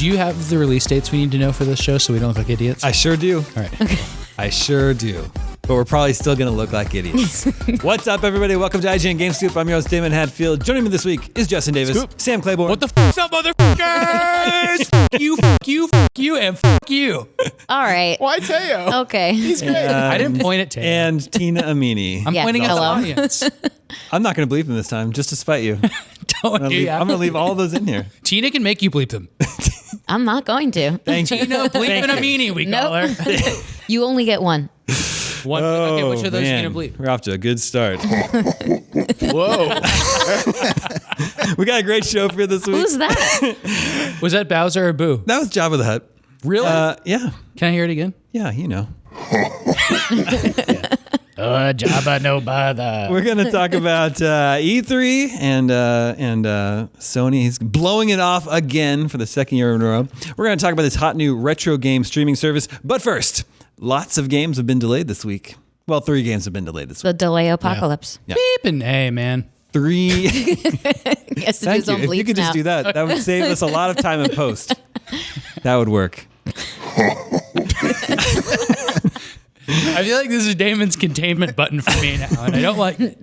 Do you have the release dates we need to know for this show so we don't look like idiots? I sure do. All right. Okay. I sure do. But we're probably still going to look like idiots. What's up, everybody? Welcome to IGN Game Scoop. I'm your host, Damon Hadfield. Joining me this week is Justin Davis, Scoop. Sam Claiborne. What the f***'s up, motherfuckers? Fuck you, and fuck you. All right. Why Teo? Okay. He's great. I didn't point at Taylor. And Tina Amini. I'm Yeah, pointing at the hello. audience. I'm not going to bleep them this time, just to spite you. Don't do I'm going to leave all those in here. Tina can make you bleep them. I'm not going to. Thank you. Tina bleeping a meanie, we call her. You only get one. One. Okay, which of those man. are you going to bleep? We're off to a good start. Whoa. We got a great show for you this week. Who's that? Was that Bowser or Boo? That was Jabba the Hutt. Really? Yeah. Can I hear it again? Yeah, you know. Jabba no bother. We're going to talk about E3 and Sony is blowing it off again for the second year in a row. We're going to talk about this hot new retro game streaming service. But first, lots of games have been delayed this week. Well, 3 games have been delayed this week. The delay apocalypse. Yeah. Beep and hey, man. 3. Yes, to do Thank his you. own If you bleeps could just now. do that, that would save us a lot of time in post. That would work. I feel like this is Damon's containment button for me now, and I don't like it.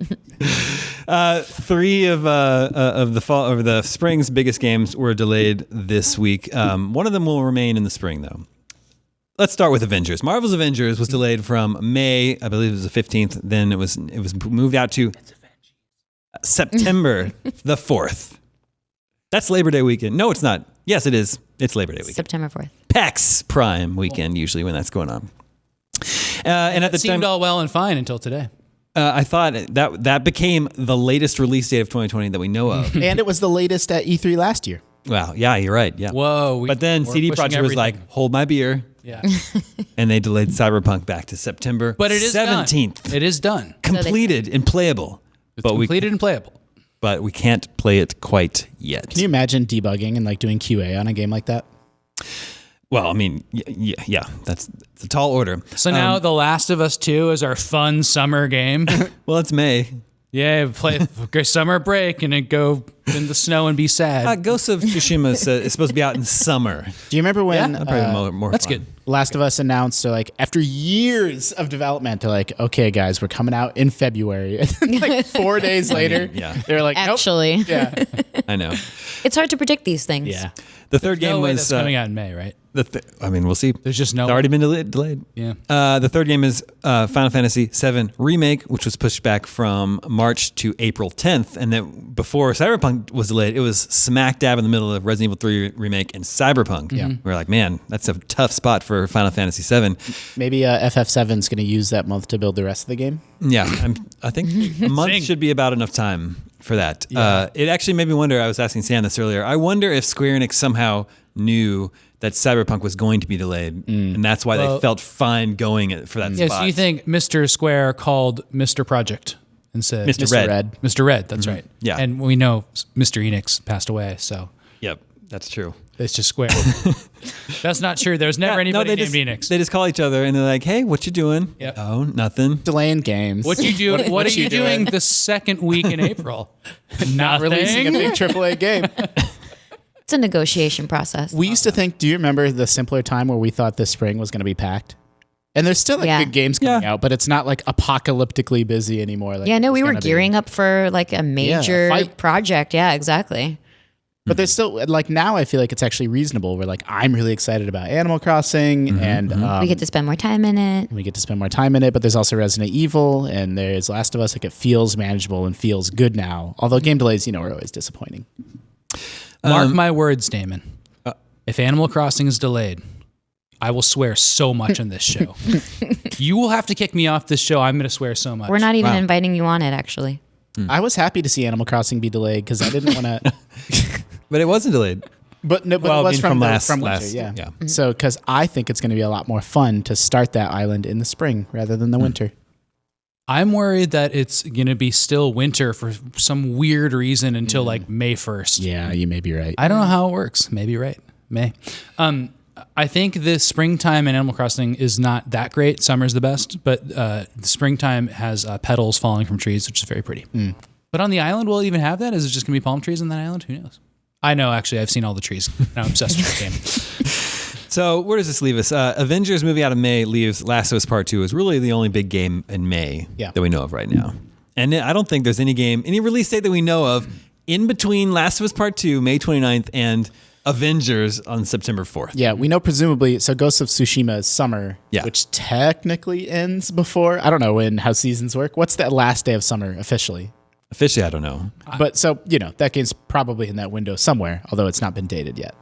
3 of the fall over the spring's biggest games were delayed this week. One of them will remain in the spring, though. Let's start with Avengers. Marvel's Avengers was delayed from May, I believe it was the 15th. Then it was moved out to September the 4th. That's Labor Day weekend. No, it's not. Yes, it is. It's Labor Day weekend. September 4th. PAX Prime weekend, usually when that's going on. And at the It seemed time, all well and fine until today. I thought that became the latest release date of 2020 that we know of. And it was the latest at E3 last year. Wow. Yeah, you're right. Yeah. Whoa. But then we're CD pushing Projekt was like, everything. hold my beer. Yeah. And they delayed Cyberpunk back to September But it is 17th. done. It is done. Completed and playable. It's But completed and playable. but we can't play it quite yet. Can you imagine debugging and like doing QA on a game like that? Well, I mean, yeah, that's a tall order. So now The Last of Us 2 is our fun summer game. Well, it's May. Yeah, play summer break and then go in the snow and be sad. Ghost of Tsushima is supposed to be out in summer. Do you remember when Probably more That's fun. good. Last of Us announced, they're like, after years of development, they're like, okay, guys, we're coming out in February. And then, like 4 days later, yeah. they're like, nope. Actually, Yeah. I know. it's hard to predict these things. Yeah. The third game No way was that's coming out in May, right? we'll see. There's just no. It's already been delayed. Yeah. The third game is Final Fantasy VII Remake, which was pushed back from March to April 10th. And then before Cyberpunk was delayed, it was smack dab in the middle of Resident Evil 3 Remake and Cyberpunk. Yeah. We're like, man, that's a tough spot for Final Fantasy VII. Maybe FF7 is going to use that month to build the rest of the game. Yeah, I think a month Zing. should be about enough time for that. It actually made me wonder, I was asking Sam this earlier, I wonder if Square Enix somehow knew that Cyberpunk was going to be delayed, and that's why they felt fine going for that Yeah, spot. so you think Mr. Square called Mr. Project and said, Mr. Red. Mr. Red, that's right. Yeah. And we know Mr. Enix passed away, so Yep, that's true. it's just Square. That's not true. There's never anybody named Enix. They just call each other and they're like, "Hey, what you doing?" Yep. Oh, nothing. Delaying games. What you do? What are you doing the second week in April? Not Releasing a big AAA game. It's a negotiation process. We used to think, do you remember the simpler time where we thought this spring was going to be packed? And there's still like Yeah. good games coming out, but it's not like apocalyptically busy anymore. Like Yeah, no, it was we were gonna be. gearing up for like a major fight. project. Yeah, exactly. But there's still like now I feel like it's actually reasonable. We're like, I'm really excited about Animal Crossing and We get to spend more time in it. we get to spend more time in it, but there's also Resident Evil and there's Last of Us. Like it feels manageable and feels good now. Although game delays, are always disappointing. Mark my words, Damon. If Animal Crossing is delayed, I will swear so much on this show. You will have to kick me off this show. I'm going to swear so much. We're not even Wow. inviting you on it, actually. I was happy to see Animal Crossing be delayed because I didn't want to. But it wasn't delayed. But no, but Well, it I was mean, from from winter, last- yeah. yeah. So because I think it's going to be a lot more fun to start that island in the spring rather than the winter. I'm worried that it's going to be still winter for some weird reason until like May 1st. Yeah, you may be right. I don't know how it works. Maybe you're right. May. I think the springtime in Animal Crossing is not that great. Summer's the best, but the springtime has petals falling from trees, which is very pretty. But on the island, will it even have that? Is it just going to be palm trees on that island? Who knows? I know, actually, I've seen all the trees. I'm obsessed with the game. So where does this leave us? Avengers movie out of May leaves Last of Us Part 2 is really the only big game in May that we know of right now. And I don't think there's any release date that we know of in between Last of Us Part 2, May 29th, and Avengers on September 4th. Yeah, we know presumably, so Ghost of Tsushima is summer, which technically ends before, I don't know how seasons work. What's the last day of summer officially? Officially, I don't know. But so, that game's probably in that window somewhere, although it's not been dated yet.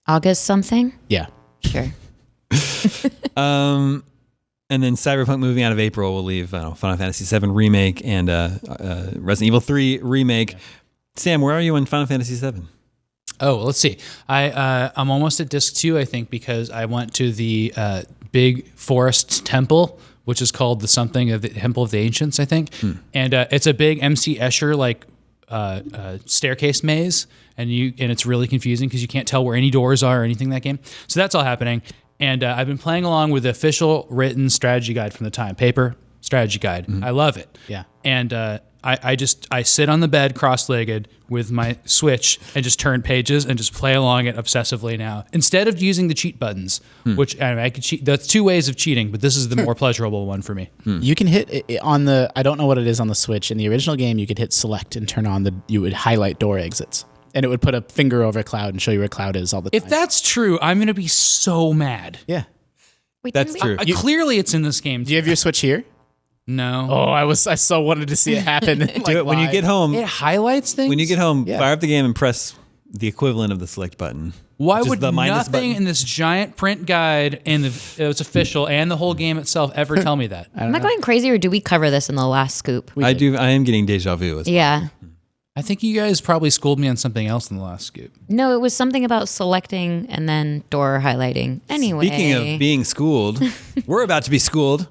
August something? Yeah. Sure. And then Cyberpunk moving out of April will leave Final Fantasy VII Remake and Resident Evil 3 Remake. Sam, where are you in Final Fantasy VII? Oh, let's see. I'm almost at disc 2, I think, because I went to the big forest temple, which is called the Temple of the Ancients, I think. And it's a big MC Escher staircase maze, and it's really confusing because you can't tell where any doors are or anything in that game. So that's all happening. And I've been playing along with the official written strategy guide from the time, paper strategy guide. I love it. Yeah. And I sit on the bed cross-legged with my Switch and just turn pages and just play along it obsessively now. Instead of using the cheat buttons, which I could cheat. That's two ways of cheating, but this is the more pleasurable one for me. You can hit it on I don't know what it is on the Switch. In the original game, you could hit select and turn on you would highlight door exits. And it would put a finger over a cloud and show you where a cloud is all the time. If that's true, I'm going to be so mad. Yeah. Wait, That's true. Clearly it's in this game. Do you have your Switch here? No. Oh, I so wanted to see it happen. Do it when you get home. It highlights things? When you get home, fire up the game and press the equivalent of the select button. Why which is would the minus nothing button. in this giant print guide and it's official and the whole game itself ever tell me that? Am I going crazy, or do we cover this in the last scoop? I am getting deja vu as well. Yeah. I think you guys probably schooled me on something else in the last scoop. No, it was something about selecting and then door highlighting. Anyway. Speaking of being schooled, we're about to be schooled.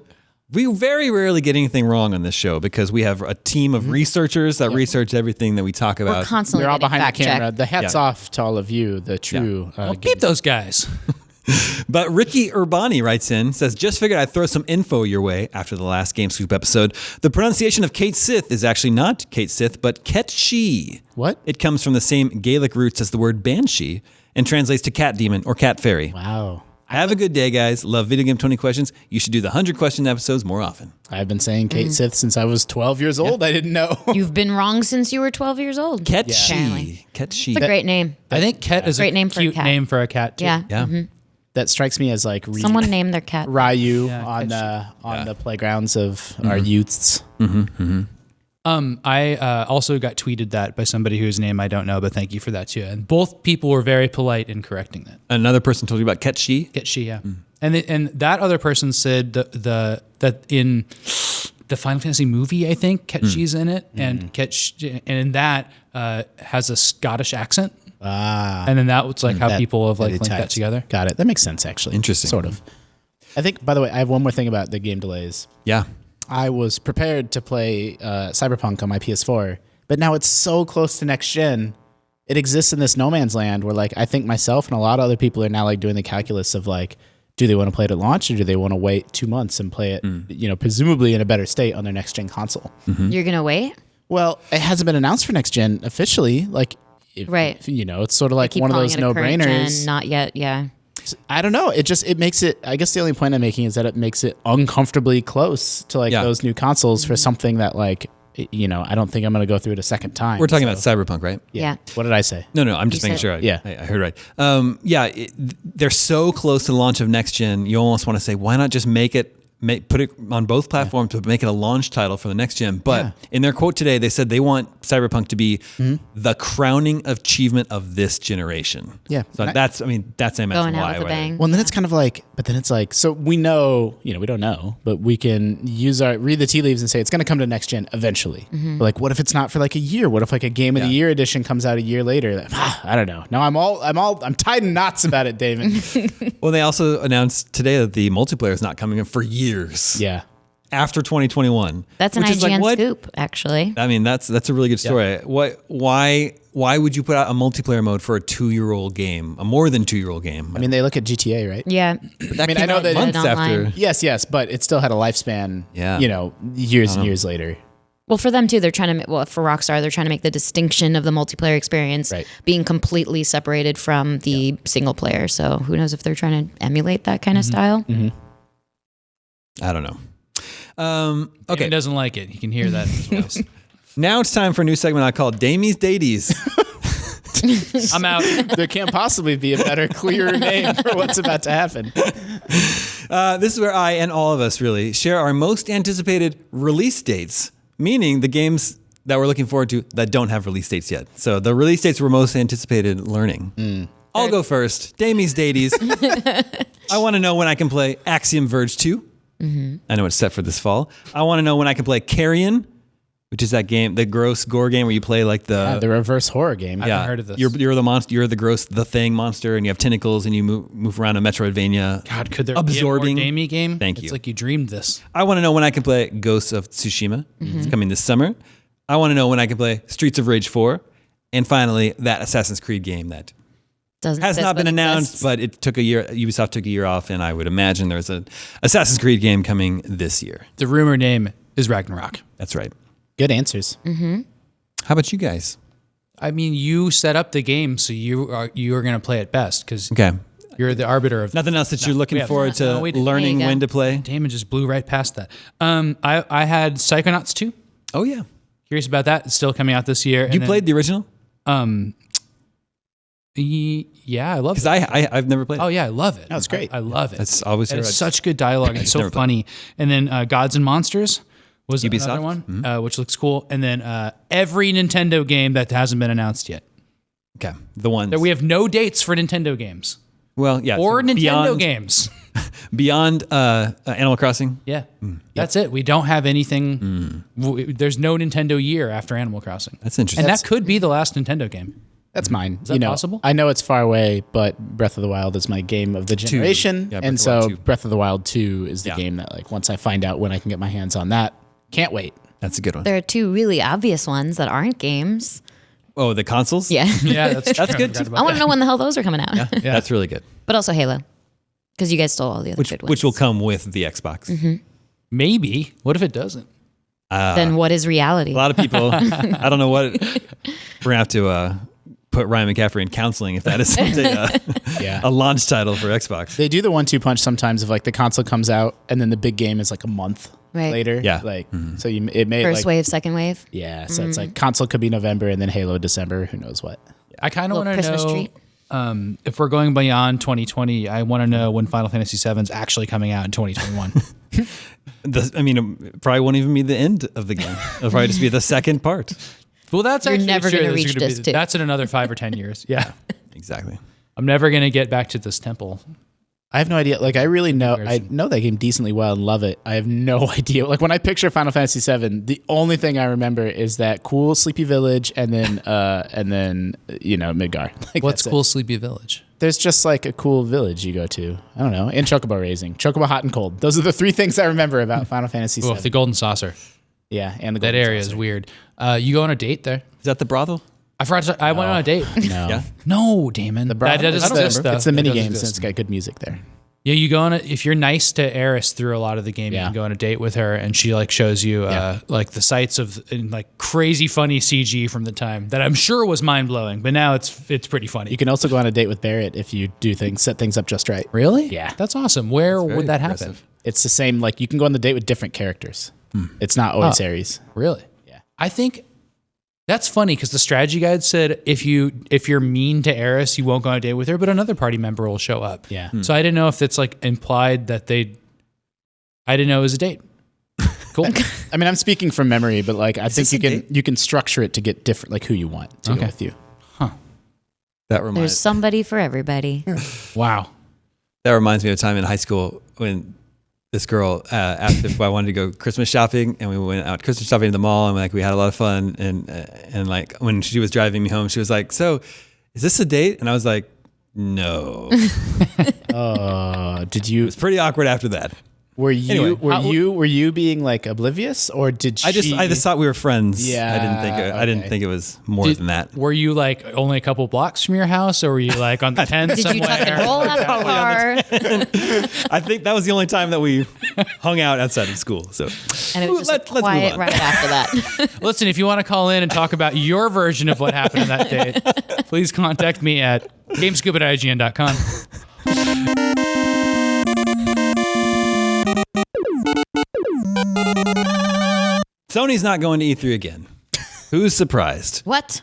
We very rarely get anything wrong on this show because we have a team of researchers that research everything that we talk We're about. constantly They're all getting behind the camera. fact-checked. The hat's off to all of you, the true. Keep those guys. But Ricky Urbani writes in, says, just figured I'd throw some info your way after the last Game Scoop episode. The pronunciation of Kate Sith is actually not Kate Sith, but Ket-She. What? It comes from the same Gaelic roots as the word banshee and translates to cat demon or cat fairy. Wow. Have a good day, guys. Love Video Game 20 Questions. You should do the 100 question episodes more often. I've been saying Kate Sith since I was 12 years old. I didn't know. You've been wrong since you were 12 years old. Ket-She. Apparently. Ket-She. It's a great name. I think Ket is Great a name for a cute cat. name for a cat, too. Yeah. Yeah. That strikes me as like Someone named their cat. Ryu Yeah, on the playgrounds of our youths. I also got tweeted that by somebody whose name I don't know, but thank you for that, too. And both people were very polite in correcting that. Another person told you about Ket-She. Ket-She, yeah. And that other person said that in the Final Fantasy movie, I think Ket-She's in it, and and in that has a Scottish accent. And then that was like how people have like linked that together. Got it. That makes sense, actually. Interesting. Sort of. I think, by the way, I have one more thing about the game delays. Yeah. I was prepared to play Cyberpunk on my PS4, but now it's so close to next gen. It exists in this no man's land where, like, I think myself and a lot of other people are now like doing the calculus of like, do they want to play it at launch or do they want to wait 2 months and play it, presumably in a better state on their next gen console? You're going to wait? Well, it hasn't been announced for next gen officially. Like, Right. It's sort of like Keep one of calling those it a current no-brainers. gen, not yet, yeah. I don't know. It makes it, I guess the only point I'm making is that it makes it uncomfortably close to like those new consoles for something that like, I don't think I'm going to go through it a second time. We're talking about Cyberpunk, right? Yeah. What did I say? No, I'm just You making said- sure I heard right. They're so close to the launch of next gen, you almost want to say, why not just put it on both platforms to make it a launch title for the next gen. But in their quote today, they said they want Cyberpunk to be the crowning achievement of this generation. Yeah. So that's I imagine Going why. out with a bang. Well, and then it's kind of like, but then it's like, so we know, we don't know, but we can read the tea leaves and say it's going to come to next gen eventually. But like, what if it's not for like a year? What if like a Game of the Year edition comes out a year later? I don't know. Now I'm tied in knots about it, David. Well, they also announced today that the multiplayer is not coming in for years. Yeah. After 2021. That's an which is like, IGN what? scoop, actually. I mean, that's a really good story. Why would you put out a multiplayer mode for a 2-year-old game, a more than 2-year-old game? I mean, they look at GTA, right? Yeah. I know that months online. after. Yes, but it still had a lifespan, Yeah. years and years later. Well, for them too, they're trying to. Well, for Rockstar, they're trying to make the distinction of the multiplayer experience being completely separated from the single player. So who knows if they're trying to emulate that kind of style? I don't know. Okay, he doesn't like it. You can hear that in his voice. Now it's time for a new segment I call Damie's Daties. I'm out. There can't possibly be a better, clearer name for what's about to happen. This is where I and all of us really share our most anticipated release dates, meaning the games that we're looking forward to that don't have release dates yet. So the release dates we're most anticipated learning. I'll go first. Damie's Daties. I want to know when I can play Axiom Verge 2. I know it's set for this fall. I want to know when I can play Carrion, which is that game, the gross gore game where you play like the reverse horror game. I haven't heard of this. You're the monster. You're the gross, the thing monster, and you have tentacles, and you move around a Metroidvania. God, could there absorbing be a more gamey game? Thank you. It's like you dreamed this. I want to know when I can play Ghosts of Tsushima. It's coming this summer. I want to know when I can play Streets of Rage 4, and finally that Assassin's Creed game that has not been announced, but it took a year. Ubisoft took a year off, and I would imagine there's an Assassin's Creed game coming this year. The rumor name is Ragnarok. That's right. Good answers. How about you guys? I mean, you set up the game, so you are going to play it best because Okay. you're the arbiter of Nothing else that you're looking forward to we didn't. learning There you when go. to play? Damon just blew right past that. I had Psychonauts 2. Oh, yeah. Curious about that. It's still coming out this year. You played the original? Yeah, I love it. Because I've never played it. Oh yeah, I love it. No, it's great. I love it. That's always It heard. has such good dialogue. It's so Never played. funny. And then Gods and Monsters was Ubisoft? another one, which looks cool. And then every Nintendo game that hasn't been announced yet. Okay. The ones. We have no dates for Nintendo games Well, yeah. or so Nintendo games. Beyond Animal Crossing? Yeah, that's it. We don't have anything. There's no Nintendo year after Animal Crossing. That's interesting. And that could be the last Nintendo game. That's mine. Is that possible? I know it's far away, but Breath of the Wild is my game of the generation. Yeah, Breath and of the Wild so 2. Breath of the Wild 2 is the Yeah. game that, like, once I find out when I can get my hands on that, can't wait. That's a good one. There are two really obvious ones that aren't games. Oh, the consoles? Yeah. Yeah, that's true. That's good, I forgot too. about I want to know when the hell those are coming out. that. Yeah. That's really good. But also Halo. Because you guys stole all the other good ones. Which will come with the Xbox. Maybe. What if it doesn't? Then what is reality? A lot of people, I don't know what, we're going to have to put Ryan McCaffrey in counseling if that is something, Yeah. a launch title for Xbox. They do the 1-2 punch sometimes of, like, the console comes out and then the big game is like a month Right. later. Yeah. Like, so it may First like, wave, second wave. yeah. So it's like console could be November and then Halo December. Who knows what? I kind of Little want to Christmas know treat. if we're going beyond 2020. I want to know when Final Fantasy VII is actually coming out in 2021. It probably won't even be the end of the game. It'll probably just be the second part. Well, that's You're actually never true. gonna There's reach gonna this be- too. That's in another 5 or 10 years. Yeah, Exactly. I'm never gonna get back to this temple. I have no idea. Like, I really know. I know that game decently well and love it. I have no idea. Like, when I picture Final Fantasy VII, the only thing I remember is that cool Sleepy Village and then Midgar. Like, What's that's it. cool, Sleepy Village? There's just like a cool village you go to. I don't know. And Chocobo Raising, Chocobo Hot and Cold. Those are the three things I remember about Final Fantasy Oh, VII. the Golden Saucer. Yeah, and the That Golden area Saucer. is weird. You go on a date there? Is that the brothel? I forgot. I went on a date. No. Yeah. No, Damon. The brothel- that doesn't it's exist. the, though. it's the That mini doesn't games, and exist. it's got good music there. Yeah, you go on if you're nice to Eris through a lot of the game, you Yeah. can go on a date with her, and she like shows you like the sights of and, like crazy funny CG from the time that I'm sure was mind blowing, but now it's pretty funny. You can also go on a date with Barrett if you do things, set things up just right. Really? Yeah. that's awesome. Where very would that happen? progressive. It's the same. Like, you can go on the date with different characters. It's not always Ares. Really? Yeah. I think that's funny because the strategy guide said if you're mean to Eris, you won't go on a date with her, but another party member will show up. Yeah. So I didn't know if that's like implied that I didn't know it was a date. Cool. I mean, I'm speaking from memory, but like, I think this you a can date? you can structure it to get different, like who you want to go with you. That reminds There's somebody for everybody. Wow. That reminds me of a time in high school when this girl asked if I wanted to go Christmas shopping, and we went out Christmas shopping at the mall, and like we had a lot of fun. And like when she was driving me home, she was like, "So, is this a date?" And I was like, "No." It Did you? was pretty awkward after that. Were you Anyway, were you being like oblivious, or did she? I just thought we were friends. Yeah, I didn't think it was more than that. Were you like only a couple blocks from your house, or were you like on the 10 Did somewhere? you tuck and roll out of the car? I think that was the only time that we hung out outside of school. So And it was just let's move quiet on. right after that. Listen, if you want to call in and talk about your version of what happened on that date, please contact me at gamescoop@ign.com. Sony's not going to E3 again. Who's surprised? What?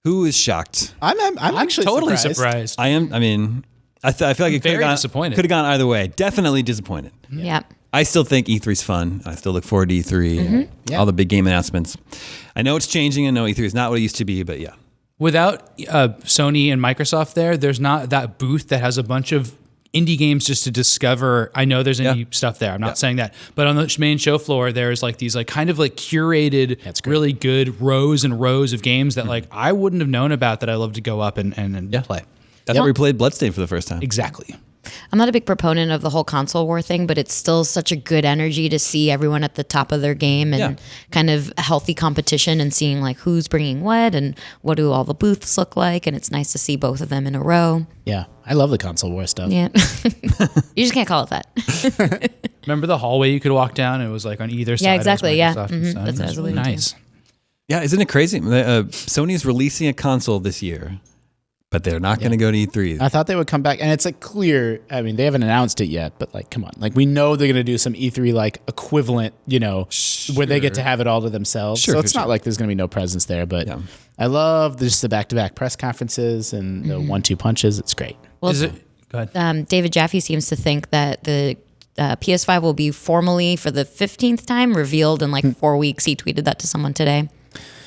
Who is shocked? I'm actually Totally surprised. surprised. I am. I mean, I feel like it could Very have disappointed. gone either way. Definitely disappointed. Yeah. I still think E3's fun. I still look forward to E3 and Yeah. all the big game announcements. I know it's changing. I know E3 is not what it used to be, but yeah. Without Sony and Microsoft there's not that booth that has a bunch of indie games just to discover. I know there's indie stuff there. I'm not saying that. But on the main show floor, there's like these like kind of like curated, really good rows and rows of games that like I wouldn't have known about that I love to go up and play. That's why we played Bloodstained for the first time. Exactly. I'm not a big proponent of the whole console war thing, but it's still such a good energy to see everyone at the top of their game and kind of healthy competition and seeing like who's bringing what and what do all the booths look like. And it's nice to see both of them in a row. Yeah, I love the console war stuff. Yeah. You just can't call it that. Remember the hallway you could walk down? And it was like on either side. Yeah, exactly. Yeah. Microsoft and Sony. That's what I It was really alluding to. nice. Yeah, isn't it crazy? Sony's releasing a console this year, but they're not going to go to E3. I thought they would come back, and it's like clear. I mean, they haven't announced it yet, but like, come on, like we know they're going to do some E3 like equivalent, where they get to have it all to themselves. So it's not like there's going to be no presence there. But I love just the back-to-back press conferences and the 1-2 punches. It's great. Well, Is it? Go ahead. David Jaffe seems to think that the PS5 will be formally for the 15th time revealed in like 4 weeks. He tweeted that to someone today.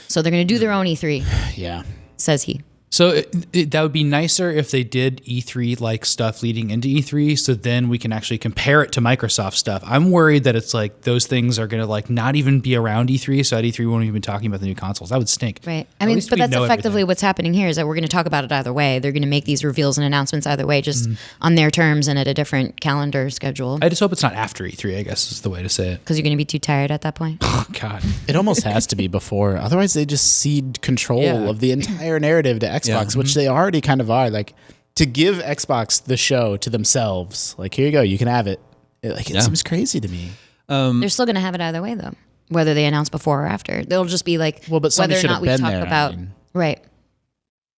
So they're going to do their own E3, Yeah. says he. So that would be nicer if they did E3 like stuff leading into E3, so then we can actually compare it to Microsoft stuff. I'm worried that it's like those things are going to like not even be around E3, so at E3 we won't even be talking about the new consoles. That would stink. Right. At I mean, least but we'd that's know effectively everything. what's happening here is that we're going to talk about it either way. They're going to make these reveals and announcements either way, just on their terms and at a different calendar schedule. I just hope it's not after E3, I guess is the way to say it. Because you're going to be too tired at that point. Oh, God. It almost has to be before. Otherwise, they just cede control of the entire narrative to Xbox, which they already kind of are. Like, to give Xbox the show to themselves, like, here you go, you can have it. It seems crazy to me. They're still going to have it either way, though, whether they announce before or after. They'll just be like, Well, but Sony whether or should not have we been talk there, I about. mean. Right.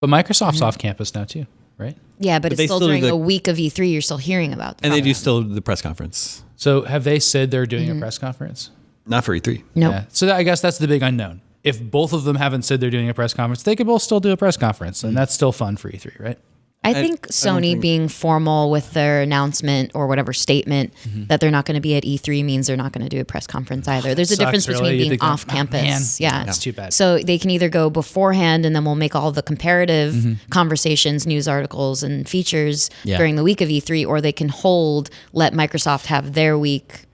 But Microsoft's off campus now too, right? Yeah, but they it's still still do during the- the week of E3, you're still hearing about And they do them. still do the press conference. So have they said they're doing a press conference? Not for E3. Nope. Yeah. So I guess that's the big unknown. If both of them haven't said they're doing a press conference, they could both still do a press conference, and that's still fun for E3, right? I think Sony being formal with their announcement or whatever statement that they're not going to be at E3 means they're not going to do a press conference either. There's a sucks, difference really. between You being think that- off campus. Man, yeah. that's too bad. So they can either go beforehand and then we'll make all the comparative conversations, news articles, and features during the week of E3, or they can let Microsoft have their week.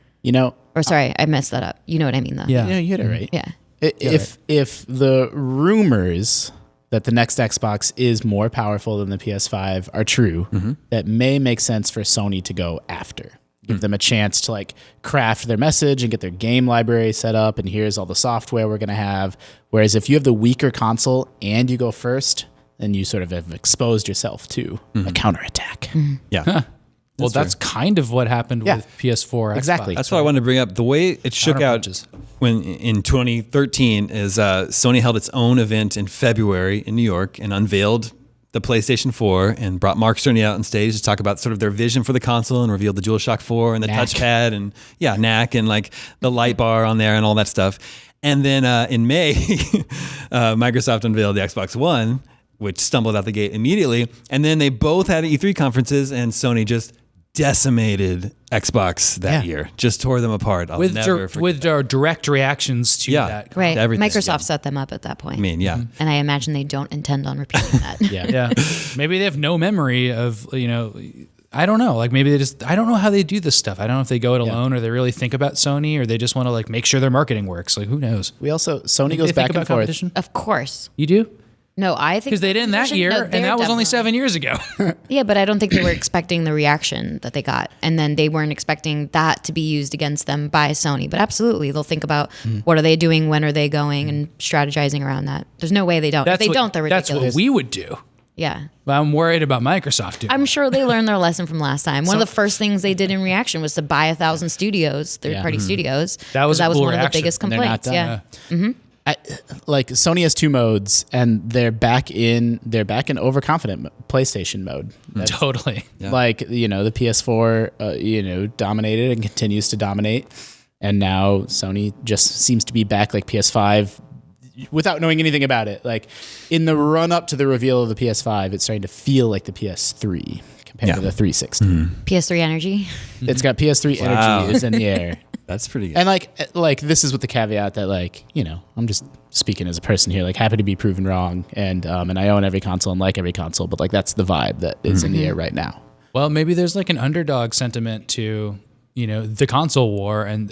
Or sorry, I messed that up. You know what I mean, though. Yeah. Yeah, you hit it right. Yeah. If the rumors that the next Xbox is more powerful than the PS5 are true, that may make sense for Sony to go after. Give them a chance to like craft their message and get their game library set up, and here's all the software we're going to have. Whereas if you have the weaker console and you go first, then you sort of have exposed yourself to a counterattack. Yeah. Well, that's kind of what happened with PS4. Exactly. Xbox. That's what I wanted to bring up. The way it shook out Counterpunches. when in 2013 is Sony held its own event in February in New York and unveiled the PlayStation 4 and brought Mark Cerny out on stage to talk about sort of their vision for the console and revealed the DualShock 4 and the touchpad and NAC and like the light bar on there and all that stuff. And then in May, Microsoft unveiled the Xbox One, which stumbled out the gate immediately. And then they both had E3 conferences, and Sony just decimated Xbox that year. Just tore them apart. I'll never forget with direct reactions to that. Right. Everything, Microsoft set them up at that point. I mean, yeah. And I imagine they don't intend on repeating that. Yeah. Maybe they have no memory of, I don't know. Like maybe I don't know how they do this stuff. I don't know if they go it alone or they really think about Sony or they just want to like make sure their marketing works. Like who knows? Sony They goes think back about and forth. competition? Of course. You do? No, I think Because they didn't that year, and that was only 7 years ago. Yeah, but I don't think they were expecting the reaction that they got. And then they weren't expecting that to be used against them by Sony. But absolutely, they'll think about what are they doing, when are they going, and strategizing around that. There's no way they don't. If they don't, they're ridiculous. That's what we would do. Yeah. But I'm worried about Microsoft doing. I'm sure they learned their lesson from last time. One of the first things they did in reaction was to buy 1,000 studios, third-party studios. That was a cool one of the reaction. biggest And they're not complaints. done. Yeah. Like Sony has 2 modes, and they're back in overconfident PlayStation mode. Totally. Like the PS4, dominated and continues to dominate, and now Sony just seems to be back like PS5 without knowing anything about it. Like in the run up to the reveal of the PS5, it's starting to feel like the PS3 compared to the 360. PS3 energy. It's got PS3 energy is in the air. That's pretty good. And like this is with the caveat that I'm just speaking as a person here, like happy to be proven wrong, and I own every console and like every console, but like that's the vibe that is in the air right now. Well, maybe there's like an underdog sentiment to the console war, and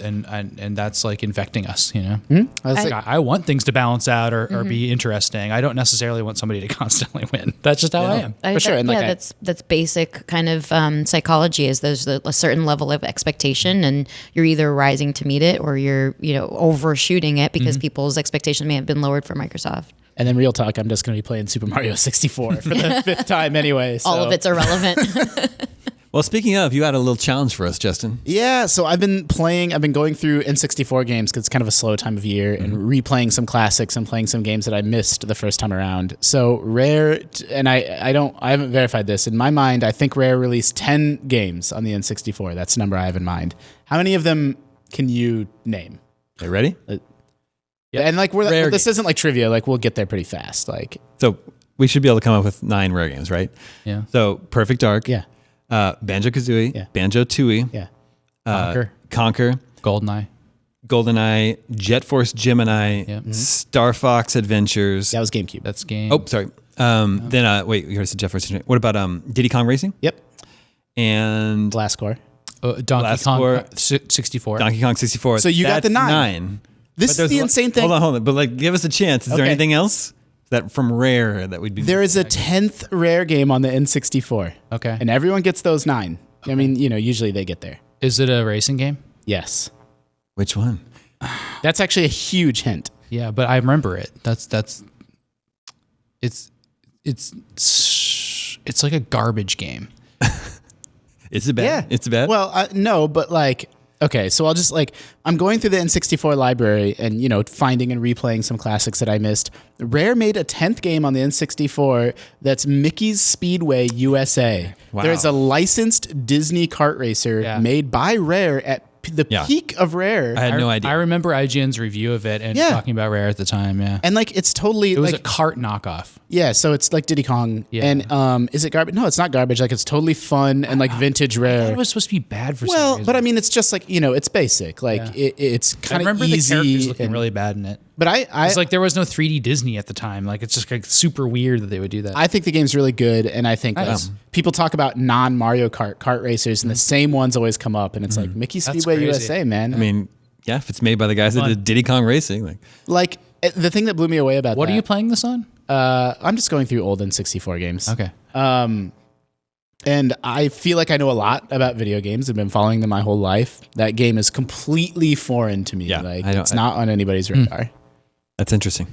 that's like infecting us. I want things to balance out or be interesting. I don't necessarily want somebody to constantly win. That's just how I am. For sure. And that's basic kind of psychology. Is there's a certain level of expectation, and you're either rising to meet it or you're overshooting it because people's expectation may have been lowered for Microsoft. And then real talk, I'm just going to be playing Super Mario 64 for the 5th time anyway. So. All of it's irrelevant. Well, speaking of, you had a little challenge for us, Justin. Yeah, so I've been going through N64 games because it's kind of a slow time of year, and replaying some classics and playing some games that I missed the first time around. So Rare, and I haven't verified this. In my mind, I think Rare released 10 games on the N64. That's the number I have in mind. How many of them can you name? Okay, ready? Yeah, and like this isn't like trivia. Like we'll get there pretty fast. Like So we should be able to come up with 9 Rare games, right? Yeah. So Perfect Dark. yeah, Banjo-Kazooie. Yeah. Banjo-Tooie. yeah. Conquer. GoldenEye. GoldenEye. Jet Force Gemini. Yep. Star Fox Adventures. That was GameCube. That's game. Oh, sorry. Then wait, you already said Jet Force Gemini. What about Diddy Kong Racing? Yep. And Last score. Donkey Last Kong score. 64. Donkey Kong 64. So you got the That's 9. This But is the there's insane thing. Hold on. But like, give us a chance. Is there Okay. anything else that from Rare that we'd be? There is a 10th Rare game on the N64. Okay. And everyone gets those 9. I mean, usually they get there. Is it a racing game? Yes. Which one? That's actually a huge hint. Yeah, but I remember it. It's like a garbage game. Is it bad? It's bad. Well, no, but like, okay, so I'll just I'm going through the N64 library and, finding and replaying some classics that I missed. Rare made a 10th game on the N64 that's Mickey's Speedway USA. Wow. There's a licensed Disney kart racer made by Rare at the peak of Rare. I had no idea. I remember IGN's review of it and talking about Rare at the time. Yeah. And it's totally It was a cart knockoff. Yeah, so it's like Diddy Kong. Yeah. And is it garbage? No, it's not garbage. Like it's totally fun and like vintage Rare. It was supposed to be bad for some Well, reason. but I mean, it's just like it's basic. Like it's I kind of remember easy. the characters looking and- really bad in it. But It's like there was no 3D Disney at the time. Like it's just like super weird that they would do that. I think the game's really good, and I think people talk about non-Mario kart racers, and the same ones always come up, and it's like Mickey Speedway crazy. USA, man. I mean, yeah, if it's made by the guys that did Diddy Kong Racing, like the thing that blew me away about What that, are you playing this on? I'm just going through old N64 games. Okay. And I feel like I know a lot about video games. I've been following them my whole life. That game is completely foreign to me. Yeah, like I don't- it's not on anybody's radar. that's interesting.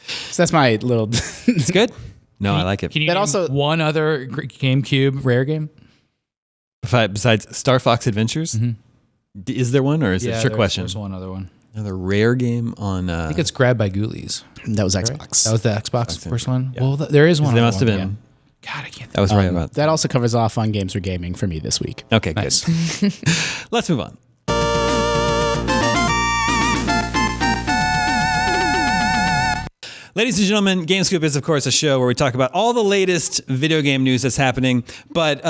So that's my little. It's good. No, I like it. Can you That name also- one other GameCube Rare game? Besides Star Fox Adventures, is there one or is it a trick question? There's one other one. Another Rare game on. I think it's Grabbed by Ghoulies. That was Xbox. That was the Xbox first one. Well, there is one. There other must have one. been. God, I can't. That was right about. That also covers off on games or gaming for me this week. Okay, Nice. good. Let's move on. Ladies and gentlemen, Game Scoop is, of course, a show where we talk about all the latest video game news that's happening. But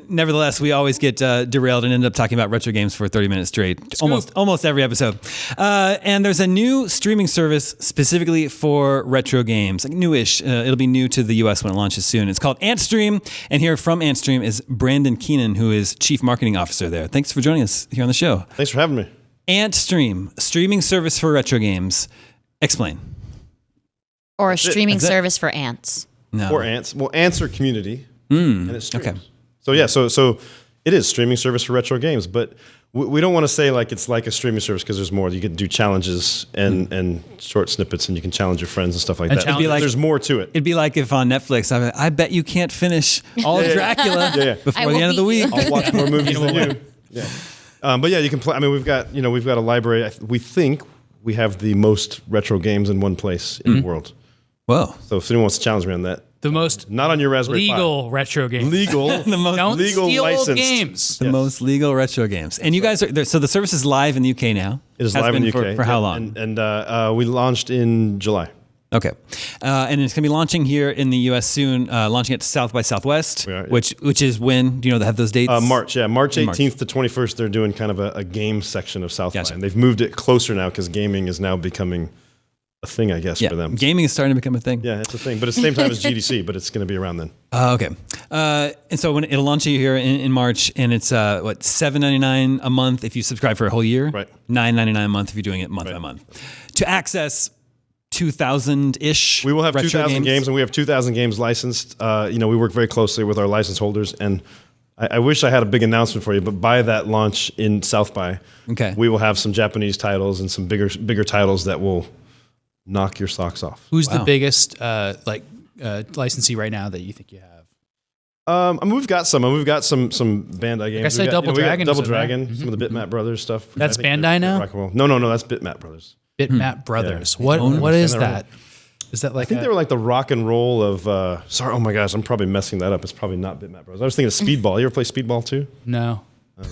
nevertheless, we always get derailed and end up talking about retro games for 30 minutes straight, almost every episode. And there's a new streaming service specifically for retro games, like newish. It'll be new to the U.S. when it launches soon. It's called Antstream. And here from Antstream is Brandon Keenan, who is Chief Marketing Officer there. Thanks for joining us here on the show. Thanks for having me. Antstream, streaming service for retro games. Explain. Or a streaming service for ants. No. Or ants. Well, ants are community, and it streams. Okay. So yeah, so it is streaming service for retro games, but we don't want to say like it's like a streaming service because there's more. You can do challenges and short snippets, and you can challenge your friends and stuff like that. It'd be like- There's more to it. It'd be like if on Netflix, I bet you can't finish all of Dracula before the end of the week. I'll watch more movies than you. Yeah. But yeah, you can play. I mean, we've got a library. We think we have the most retro games in one place in the world. Whoa. So if anyone wants to challenge me on that, The most not on your Raspberry legal retro Pi. games. Legal. The most Don't legal steal old licensed. games. The most legal retro games. And you guys are there. So the service is live in the UK now. It is Has live in been the UK. For how long? And we launched in July. Okay. And it's going to be launching here in the US soon, launching at South by Southwest, We are, yeah. which is when? Do you know they have those dates? March 18th March. to 21st, they're doing kind of a game section of South by. Gotcha. And they've moved it closer now because gaming is now becoming a thing, I guess, Yeah. for them. Gaming is starting to become a thing. Yeah, it's a thing. But it's the same time as GDC, but it's going to be around then. Okay. And so when it'll launch here in March, and it's $7.99 a month if you subscribe for a whole year. Right. $9.99 a month if you're doing it month by month. To access 2,000-ish. We will have retro 2,000 games, and we have 2,000 games licensed. We work very closely with our license holders, and I wish I had a big announcement for you, but by that launch in South by, Okay. we will have some Japanese titles and some bigger titles that will knock your socks off. Who's the Wow. biggest licensee right now that you think you have? I mean, we've got some Bandai games. I said We've got, Double we got Dragon Double is in there. Dragon, some of the Bitmap Brothers stuff. That's I think Bandai they're now? rock and roll. No, that's Bitmap Brothers. Bitmap Brothers. Yeah. What is Understand that? Is that like I think they were like the rock and roll of. Sorry, oh my gosh, I'm probably messing that up. It's probably not Bitmap Brothers. I was thinking of Speedball. You ever play Speedball too? no?